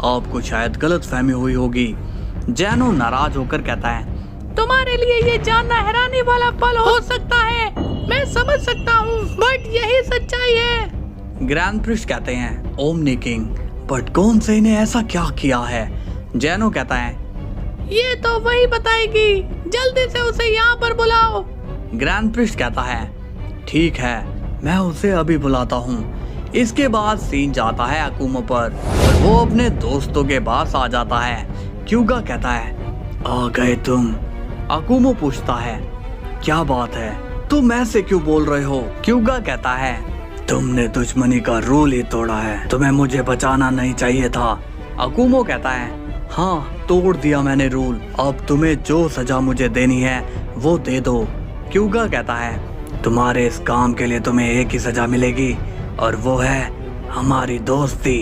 आपको शायद गलत फहमी हुई होगी। जैनो नाराज होकर कहता है, तुम्हारे लिए ये जानना हैरानी वाला पल हो सकता है, मैं समझ सकता हूँ, बट यही सच्चाई है। ग्रैंड प्रिस्ट कहते हैं, ओमनी किंग, बट कौन से ने ऐसा क्या किया है? जैनो कहता है ये तो वही बताएगी, जल्दी से उसे यहाँ पर बुलाओ। ग्रैंड प्रिस्ट कहता है ठीक है, मैं उसे अभी बुलाता हूँ। इसके बाद सीन जाता है अकुमो पर और वो अपने दोस्तों के पास आ जाता है। क्यूगा कहता है आ गए तुम? अकुमो पूछता है क्या बात है, तुम ऐसे क्यों बोल रहे हो? क्यूगा कहता है तुमने दुश्मनी का रूल ही तोड़ा है, तुम्हें मुझे बचाना नहीं चाहिए था। अकुमो कहता है हाँ, तोड़ दिया मैंने रूल, अब तुम्हें जो सजा मुझे देनी है वो दे दो। क्यूगा कहता है तुम्हारे इस काम के लिए तुम्हें एक ही सजा मिलेगी और वो है हमारी दोस्ती।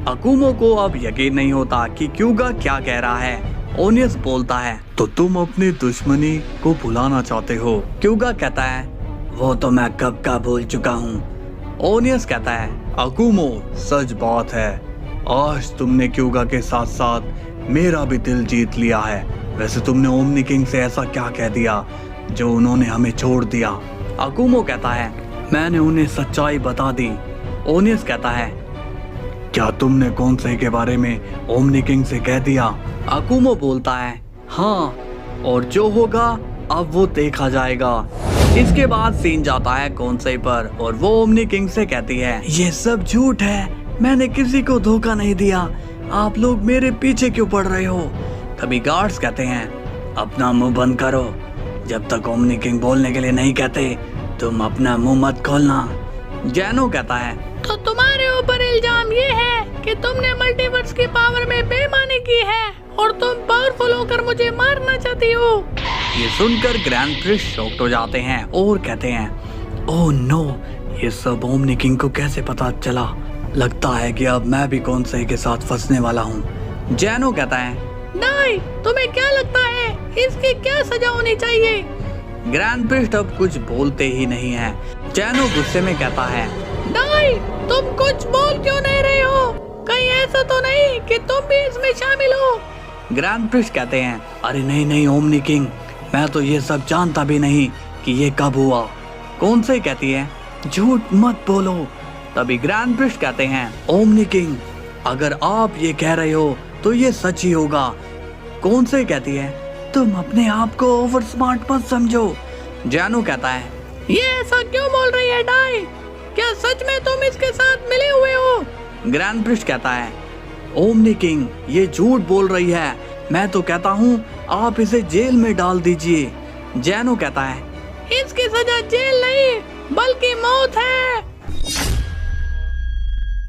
अकुमो को अब यकीन नहीं होता कि क्यूगा क्या कह रहा है। ओनियस बोलता है तो तुम अपनी दुश्मनी को भुलाना चाहते हो? क्यूगा कहता है वो तो मैं कब का भूल चुका हूँ। ओनियस कहता है अकुमो, सच बात है, आज तुमने क्यूगा के साथ साथ मेरा भी दिल जीत लिया है। वैसे तुमने ओमनी किंग से ऐसा क्या कह दिया जो उन्होंने हमें छोड़ दिया? अकुमो कहता है मैंने उन्हें सच्चाई बता दी। ओनियस कहता है क्या तुमने कौनसे के बारे में ओमनी किंग से कह दिया? अकुमो बोलता है हाँ, और जो होगा अब वो देखा जाएगा। इसके बाद सीन जाता है कौनसे पर और वो ओमनी किंग से कहती है ये सब झूठ है, मैंने किसी को धोखा नहीं दिया, आप लोग मेरे पीछे क्यों पड़ रहे हो? तभी गार्ड्स कहते हैं अपना मुंह बंद करो, जब तक ओमनी किंग बोलने के लिए नहीं कहते तुम अपना मुंह मत खोलना। जैनो कहता है तो तुम्हारे ऊपर इल्जाम ये है कि तुमने मल्टीवर्स की पावर में बेईमानी की है और तुम पावरफुल होकर मुझे मारना चाहती हो। ये सुनकर ग्रैंड प्रिस्ट शॉक्ड हो जाते हैं और कहते हैं ओह नो, ये सब ओमनी किंग को कैसे पता चला? लगता है कि अब मैं भी कौनसे के साथ फंसने वाला हूँ। जैनो कहता है नहीं, तुम्हें क्या लगता है इसकी क्या सजा होनी चाहिए? ग्रैंड प्रिस्ट अब कुछ बोलते ही नहीं है। जैनो गुस्से में कहता है नहीं, तुम कुछ बोल क्यों नहीं रहे हो? कहीं ऐसा तो नहीं कि तुम भी इसमें शामिल हो? ग्रैंड प्रिस्ट कहते हैं अरे नहीं नहीं ओमनी किंग, मैं तो ये सब जानता भी नहीं कि ये कब हुआ। कौन से कहती है झूठ मत बोलो। तभी ग्रैंड प्रिस्ट कहते हैं ओमनी किंग, अगर आप ये कह रहे हो तो ये सच ही होगा। कौन से कहती है तुम अपने आप को ओवर स्मार्ट मत समझो। जैनो कहता है ये ऐसा क्यों बोल रही है डाई? क्या सच में तुम इसके साथ मिले हुए हो? ग्रैंड प्रिस्ट कहता है ओमनी किंग ये झूठ बोल रही है, मैं तो कहता हूँ आप इसे जेल में डाल दीजिए। जैनो कहता है इसकी सजा जेल नहीं बल्कि मौत है।